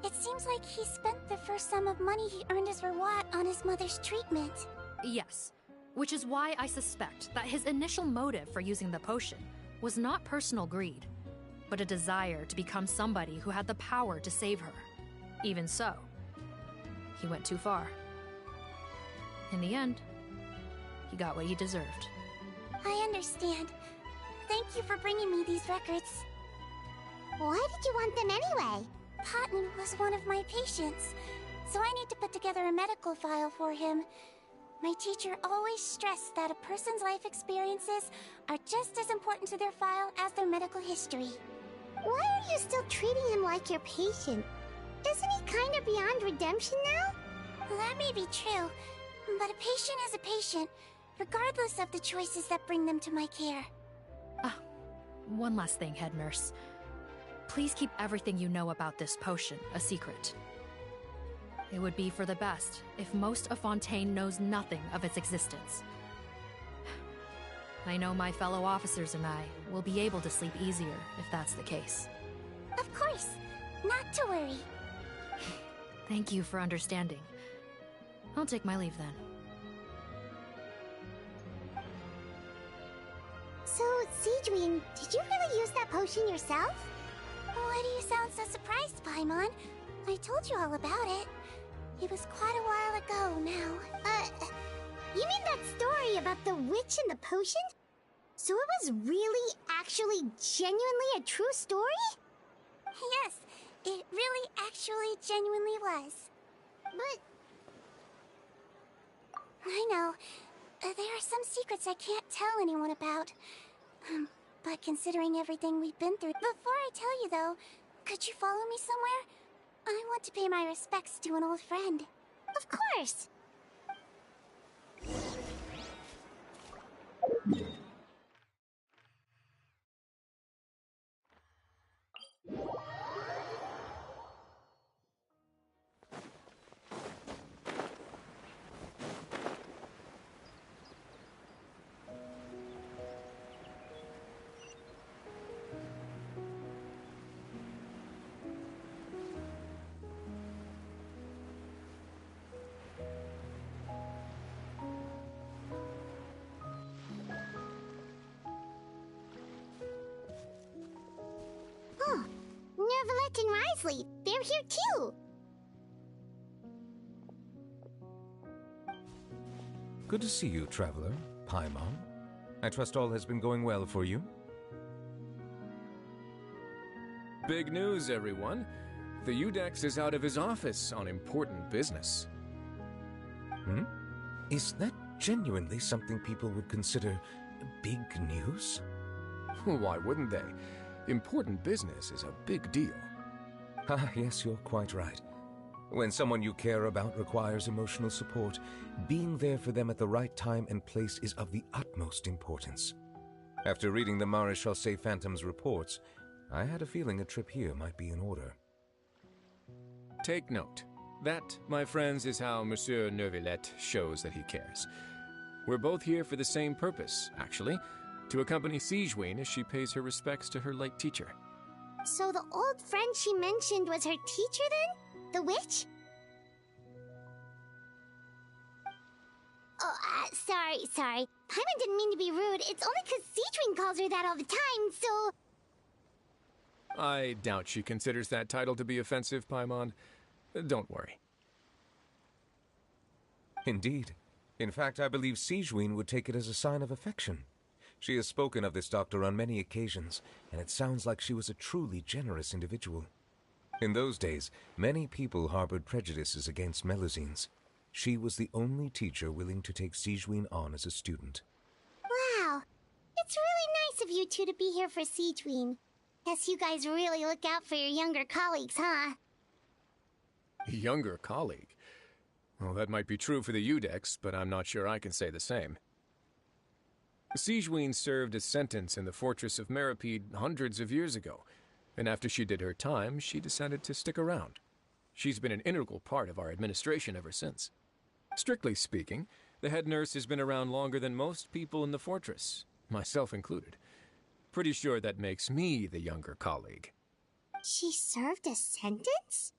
it seems like he spent the first sum of money he earned as Rawat on his mother's treatment. Yes, which is why I suspect that his initial motive for using the potion was not personal greed, but a desire to become somebody who had the power to save her. Even so, he went too far. In the end, he got what he deserved. I understand. Thank you for bringing me these records. Why did you want them anyway? Potten was one of my patients, so I need to put together a medical file for him. My teacher always stressed that a person's life experiences are just as important to their file as their medical history. Why are you still treating him like your patient? Isn't he kind of beyond redemption now? That may be true, but a patient is a patient, regardless of the choices that bring them to my care. One last thing, head nurse. Please keep everything you know about this potion a secret. It would be for the best if most of Fontaine knows nothing of its existence. I know my fellow officers and I will be able to sleep easier if that's the case. Of course. Not to worry. Thank you for understanding. I'll take my leave then. So, Sigewinnie, did you really use that potion yourself? Why do you sound so surprised, Paimon? I told you all about it. It was quite a while ago now. You mean that story about the witch and the potion? So it was really, actually, genuinely a true story? Yes, it really, actually, genuinely was. But... I know. There are some secrets I can't tell anyone about. But considering everything we've been through... Before I tell you, though, could you follow me somewhere? I want to pay my respects to an old friend. Of course! Oh, Nervalette and Risley, they're here too! Good to see you, traveler. Paimon. I trust all has been going well for you? Big news, everyone. The Udex is out of his office on important business. Is that genuinely something people would consider big news? Why wouldn't they? Important business is a big deal. Ah, yes, you're quite right. When someone you care about requires emotional support, being there for them at the right time and place is of the utmost importance. After reading the Maréchal Phantom's reports, I had a feeling a trip here might be in order. Take note. That, my friends, is how Monsieur Neuvillette shows that he cares. We're both here for the same purpose, actually, to accompany Sigewinnie as she pays her respects to her late teacher. So the old friend she mentioned was her teacher then? The witch? Oh, sorry. Paimon didn't mean to be rude. It's only because Sigewinnie calls her that all the time, so... I doubt she considers that title to be offensive, Paimon. Don't worry. Indeed. In fact, I believe Sigewinnie would take it as a sign of affection. She has spoken of this doctor on many occasions, and it sounds like she was a truly generous individual. In those days, many people harbored prejudices against Melusines. She was the only teacher willing to take Sigewinnie on as a student. Wow. It's really nice of you two to be here for Sigewinnie. Guess you guys really look out for your younger colleagues, huh? Younger colleague? Well, that might be true for the Udex, but I'm not sure I can say the same. Sigewinnie served a sentence in the fortress of Meripede hundreds of years ago, and after she did her time, she decided to stick around. She's been an integral part of our administration ever since. Strictly speaking, the head nurse has been around longer than most people in the fortress, myself included. Pretty sure that makes me the younger colleague. She served a sentence?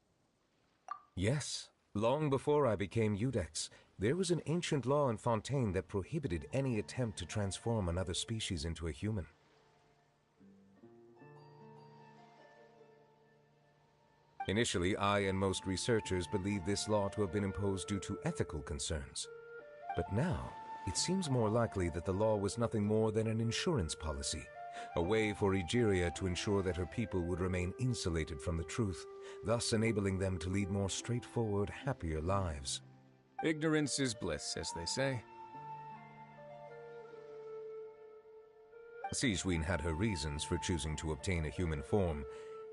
Yes. Long before I became Udex, there was an ancient law in Fontaine that prohibited any attempt to transform another species into a human. Initially, I and most researchers believed this law to have been imposed due to ethical concerns. But now, it seems more likely that the law was nothing more than an insurance policy, a way for Egeria to ensure that her people would remain insulated from the truth, thus enabling them to lead more straightforward, happier lives. Ignorance is bliss, as they say. Sigewinnie had her reasons for choosing to obtain a human form,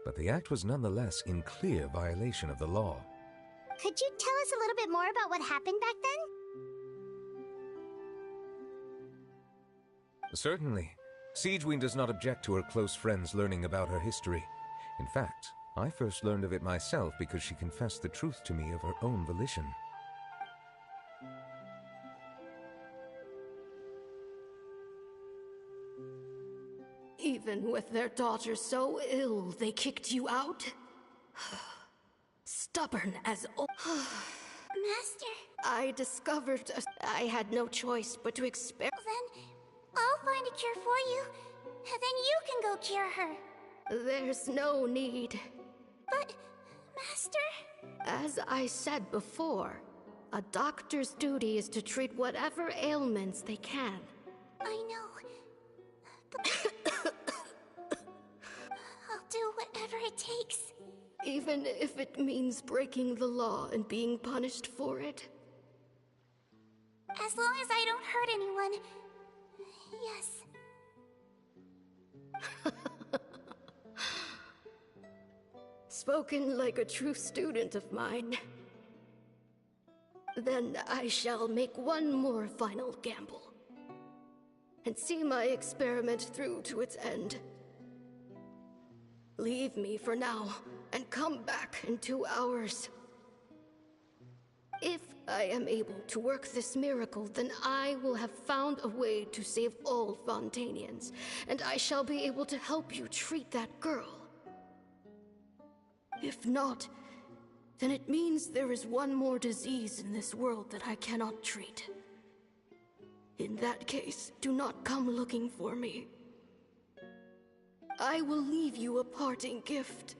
but the act was nonetheless in clear violation of the law. Could you tell us a little bit more about what happened back then? Certainly. Sigewinnie does not object to her close friends learning about her history. In fact, I first learned of it myself because she confessed the truth to me of her own volition. Even with their daughter so ill, they kicked you out? Stubborn as Master. I discovered I had no choice but to experiment. Then I'll find a cure for you, and then you can go cure her. There's no need. But, Master? As I said before, a doctor's duty is to treat whatever ailments they can. I know. I'll do whatever it takes. Even if it means breaking the law and being punished for it? As long as I don't hurt anyone. Yes. Spoken like a true student of mine. Then I shall make one more final gamble. And see my experiment through to its end. Leave me for now, and come back in 2 hours. If I am able to work this miracle, then I will have found a way to save all Fontainians, and I shall be able to help you treat that girl. If not, then it means there is one more disease in this world that I cannot treat. In that case, do not come looking for me. I will leave you a parting gift.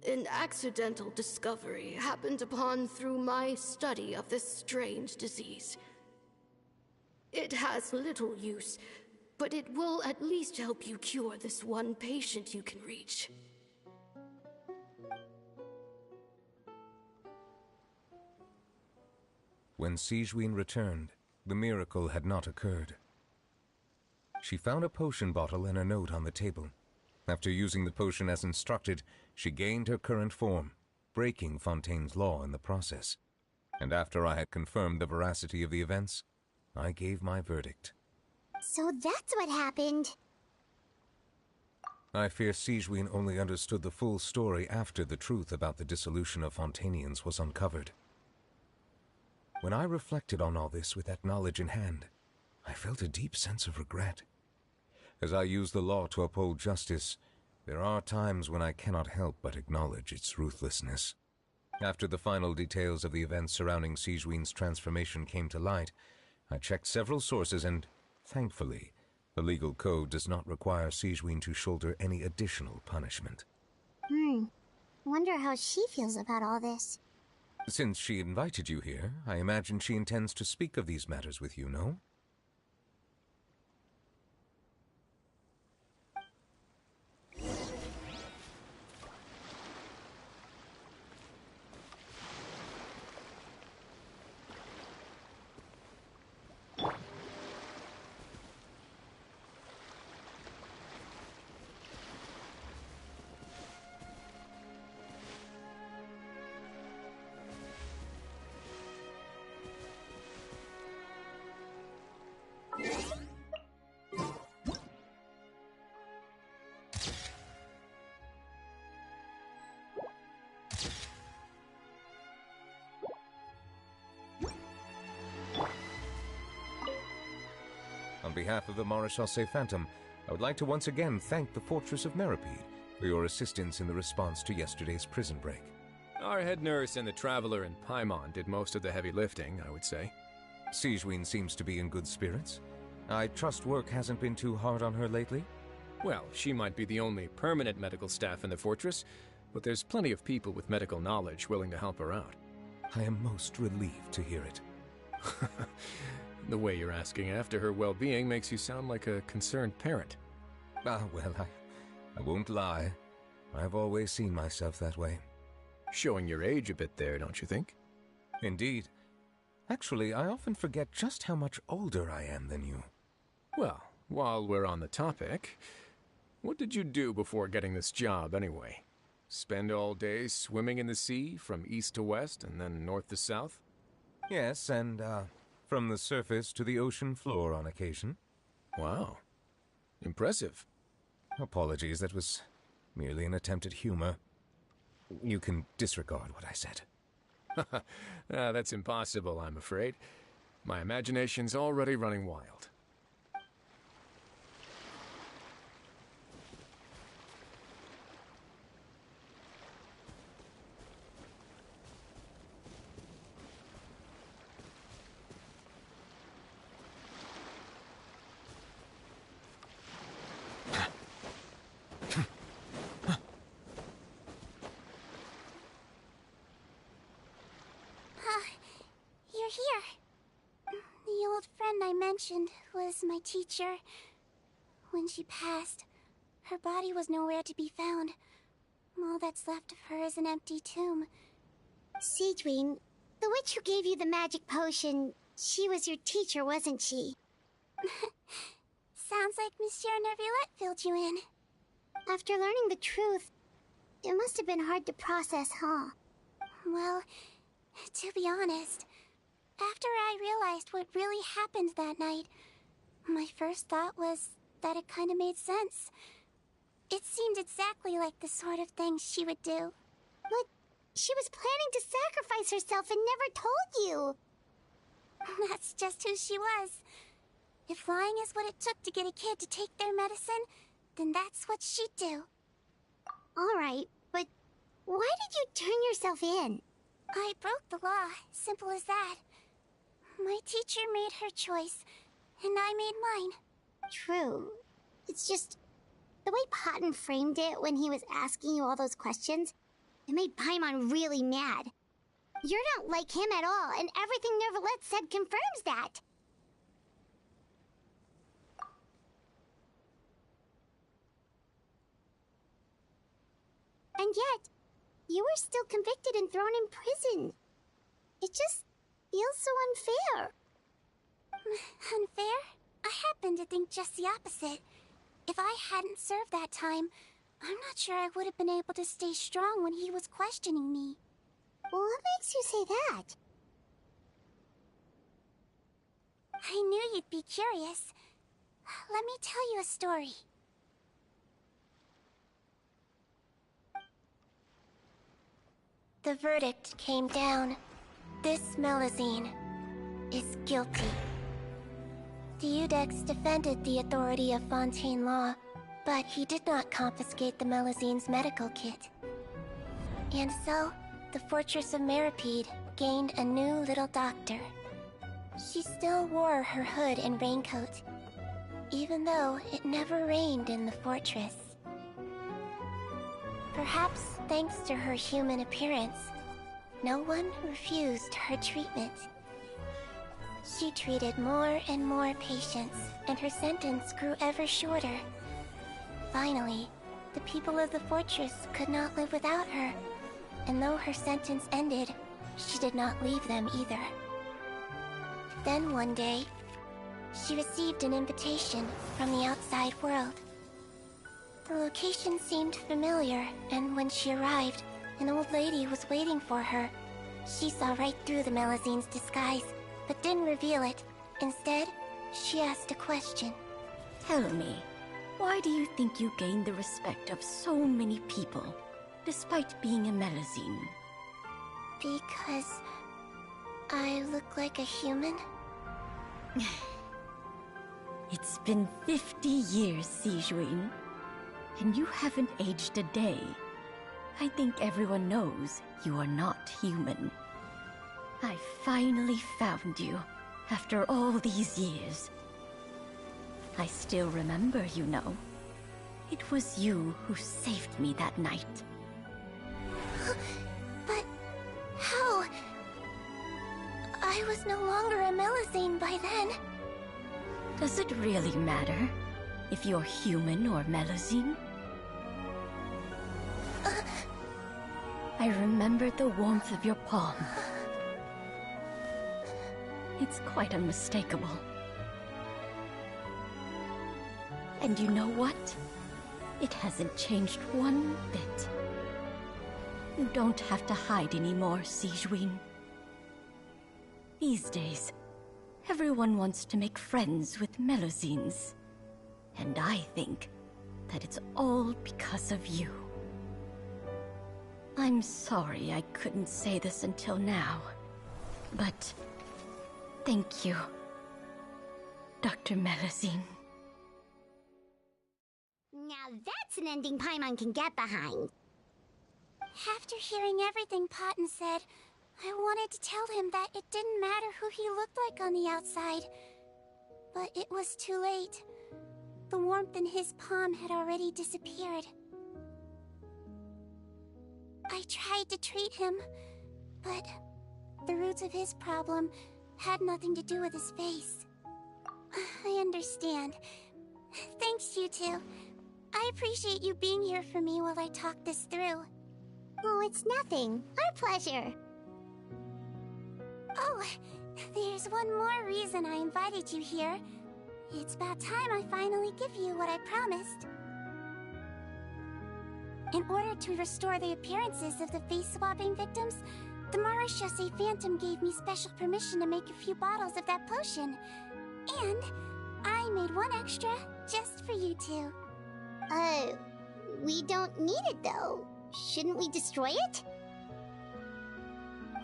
An accidental discovery happened upon through my study of this strange disease. It has little use, but it will at least help you cure this one patient you can reach. When Sigewinnie returned, the miracle had not occurred. She found a potion bottle and a note on the table. After using the potion as instructed, she gained her current form. breaking Fontaine's law in the process. And after I had confirmed the veracity of the events, I gave my verdict. So that's what happened. I fear Sigewinnie only understood the full story after the truth about the dissolution of Fontainians was uncovered. When I reflected on all this with that knowledge in hand, I felt a deep sense of regret. As I use the law to uphold justice, there are times when I cannot help but acknowledge its ruthlessness. After the final details of the events surrounding Sigewinnie's transformation came to light, I checked several sources and, thankfully, the legal code does not require Sigewinnie to shoulder any additional punishment. Wonder how she feels about all this. Since she invited you here, I imagine she intends to speak of these matters with you, no? On behalf of the Maréchaussée Phantom, I would like to once again thank the Fortress of Meripede for your assistance in the response to yesterday's prison break. Our head nurse and the Traveler in Paimon did most of the heavy lifting, I would say. Sigewinnie seems to be in good spirits. I trust work hasn't been too hard on her lately? Well, she might be the only permanent medical staff in the fortress, but there's plenty of people with medical knowledge willing to help her out. I am most relieved to hear it. The way you're asking after her well-being makes you sound like a concerned parent. Well, I won't lie. I've always seen myself that way. Showing your age a bit there, don't you think? Indeed. Actually, I often forget just how much older I am than you. Well, while we're on the topic, what did you do before getting this job, anyway? Spend all day swimming in the sea, from east to west, and then north to south? Yes, and, from the surface to the ocean floor on occasion. Wow. Impressive. Apologies, that was merely an attempt at humor. You can disregard what I said. That's impossible, I'm afraid. My imagination's already running wild. You're here. The old friend I mentioned was my teacher. When she passed, her body was nowhere to be found. All that's left of her is an empty tomb. Sigewinnie, the witch who gave you the magic potion, she was your teacher, wasn't she? Sounds like Monsieur Neuvillette filled you in. After learning the truth, it must have been hard to process, huh? Well, to be honest, after I realized what really happened that night, my first thought was that it kind of made sense. It seemed exactly like the sort of thing she would do. But she was planning to sacrifice herself and never told you. That's just who she was. If lying is what it took to get a kid to take their medicine, then that's what she'd do. Alright, but why did you turn yourself in? I broke the law, simple as that. My teacher made her choice, and I made mine. True. It's just, the way Potton framed it when he was asking you all those questions, it made Paimon really mad. You're not like him at all, and everything Neuvillette said confirms that. And yet, you were still convicted and thrown in prison. It just feels so unfair. Unfair? I happen to think just the opposite. If I hadn't served that time, I'm not sure I would have been able to stay strong when he was questioning me. What makes you say that? I knew you'd be curious. Let me tell you a story. The verdict came down. This Melazine is guilty. Deudex defended the authority of Fontaine law, but he did not confiscate the Melazine's medical kit. And so, the Fortress of Meripede gained a new little doctor. She still wore her hood and raincoat, even though it never rained in the fortress. Perhaps thanks to her human appearance, no one refused her treatment. She treated more and more patients, and her sentence grew ever shorter. Finally, the people of the fortress could not live without her, and though her sentence ended, she did not leave them either. Then one day, she received an invitation from the outside world. The location seemed familiar, and when she arrived, an old lady was waiting for her. She saw right through the Melazine's disguise, but didn't reveal it. Instead, she asked a question. Tell me, why do you think you gained the respect of so many people, despite being a Melazine? Because I look like a human? It's been 50 years, sigewinnie, and you haven't aged a day. I think everyone knows you are not human. I finally found you, after all these years. I still remember, you know. It was you who saved me that night. But how? I was no longer a Melazine by then. Does it really matter if you're human or Melazine? I remember the warmth of your palm. It's quite unmistakable. And you know what? It hasn't changed one bit. You don't have to hide anymore, sigewinnie. These days, everyone wants to make friends with Melazines. And I think that it's all because of you. I'm sorry I couldn't say this until now, but thank you, Dr. Melazine. Now that's an ending Paimon can get behind. After hearing everything Paten said, I wanted to tell him that it didn't matter who he looked like on the outside. But it was too late. The warmth in his palm had already disappeared. I tried to treat him, but the roots of his problem had nothing to do with his face. I understand. Thanks, you two. I appreciate you being here for me while I talk this through. Oh, it's nothing. Our pleasure. Oh, there's one more reason I invited you here. It's about time I finally give you what I promised. In order to restore the appearances of the face-swapping victims, the Marechaussee Phantom gave me special permission to make a few bottles of that potion. And I made one extra just for you two. We don't need it though. Shouldn't we destroy it?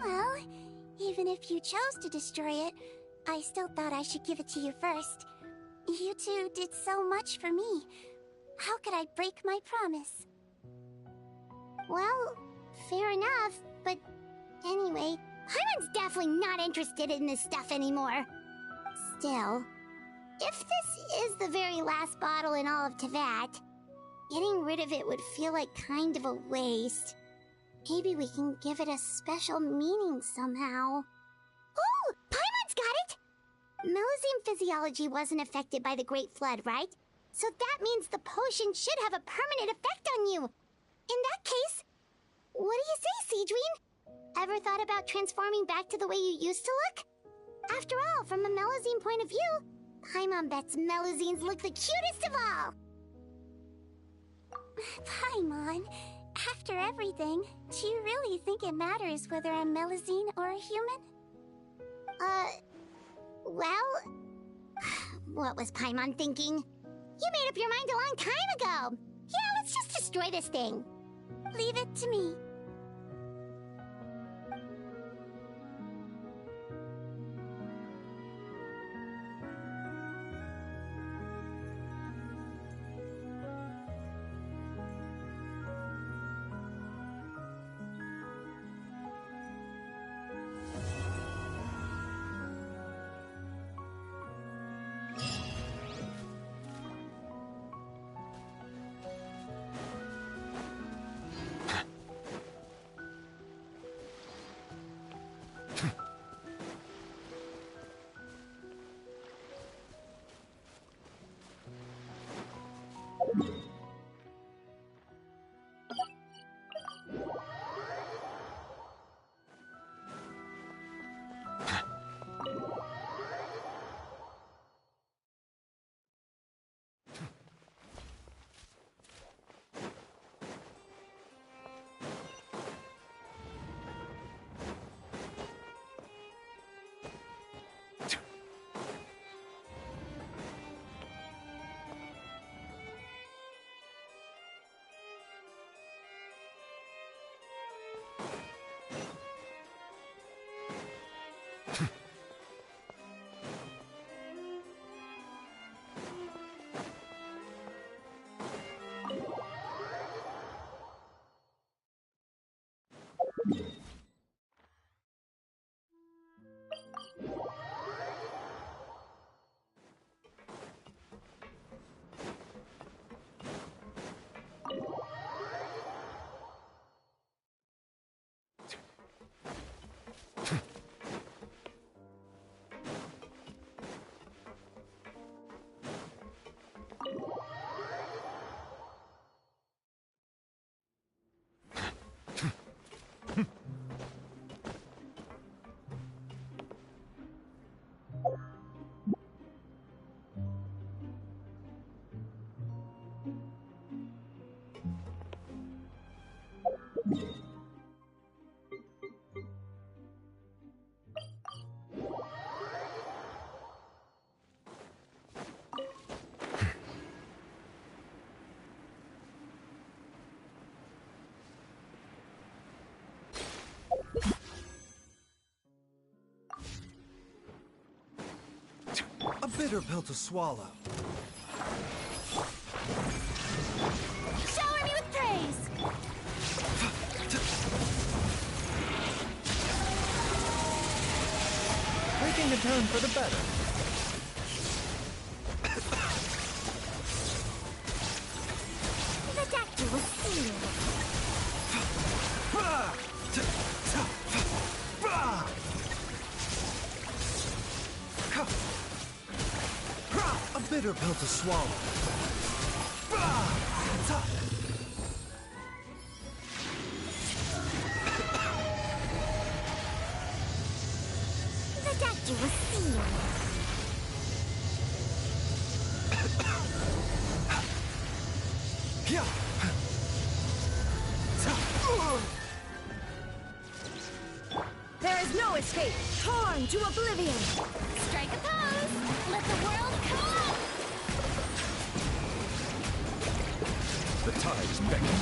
Well, even if you chose to destroy it, I still thought I should give it to you first. You two did so much for me. How could I break my promise? Well, fair enough, but anyway, Paimon's definitely not interested in this stuff anymore. Still, if this is the very last bottle in all of Teyvat, getting rid of it would feel like kind of a waste. Maybe we can give it a special meaning somehow. Oh, Paimon's got it! Melazine physiology wasn't affected by the Great Flood, right? So that means the potion should have a permanent effect on you. In that case, what do you say, sigewinnie? Ever thought about transforming back to the way you used to look? After all, from a Melazine point of view, Paimon bets Melazines look the cutest of all. Paimon, after everything, do you really think it matters whether I'm Melusine or a human? Well... What was Paimon thinking? You made up your mind a long time ago! Yeah, let's just destroy this thing. Leave it to me. A bitter pill to swallow. Shower me with praise! Taking a turn for the better. The doctor was sealed. A bitter pill to swallow. The doctor was sealed. There is no escape! Torn to oblivion! Strike a pose! Let the world come! The tides beckon.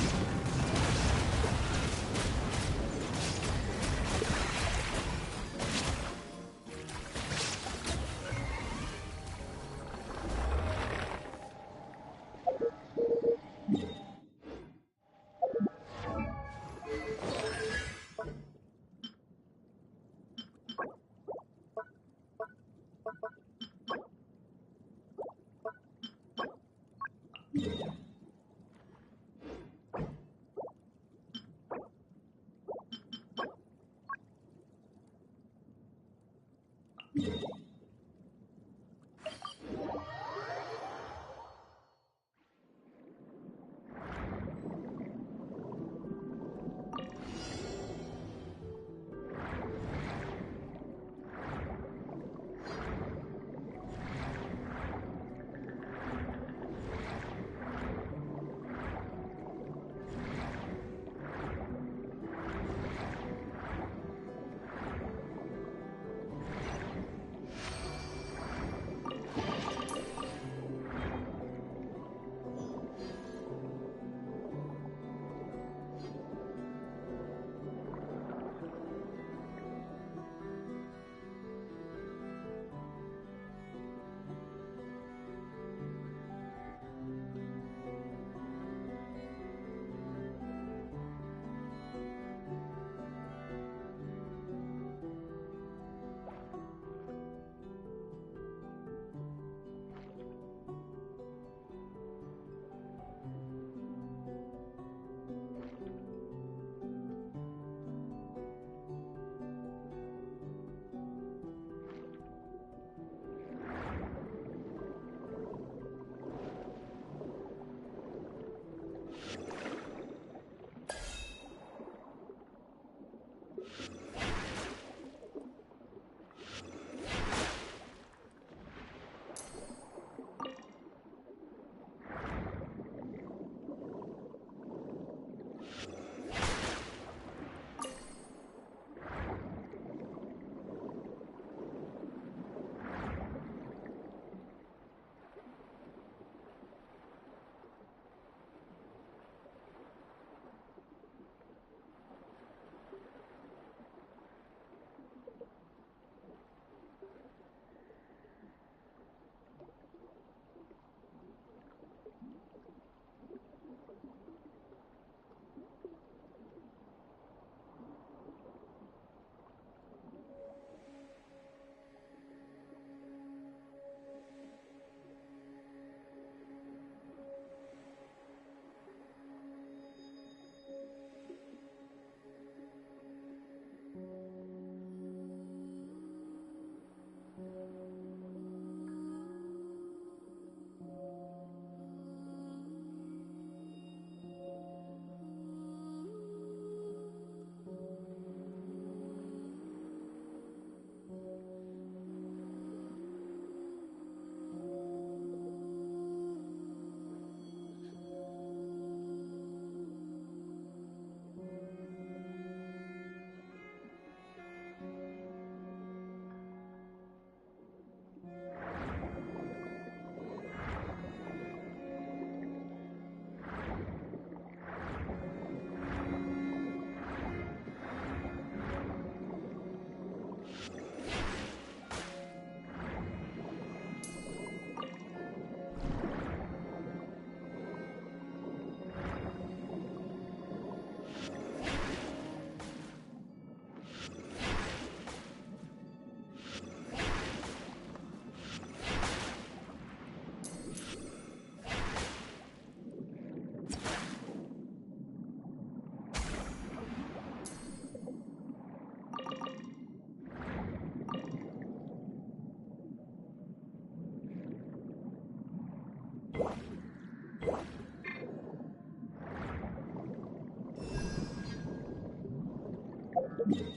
you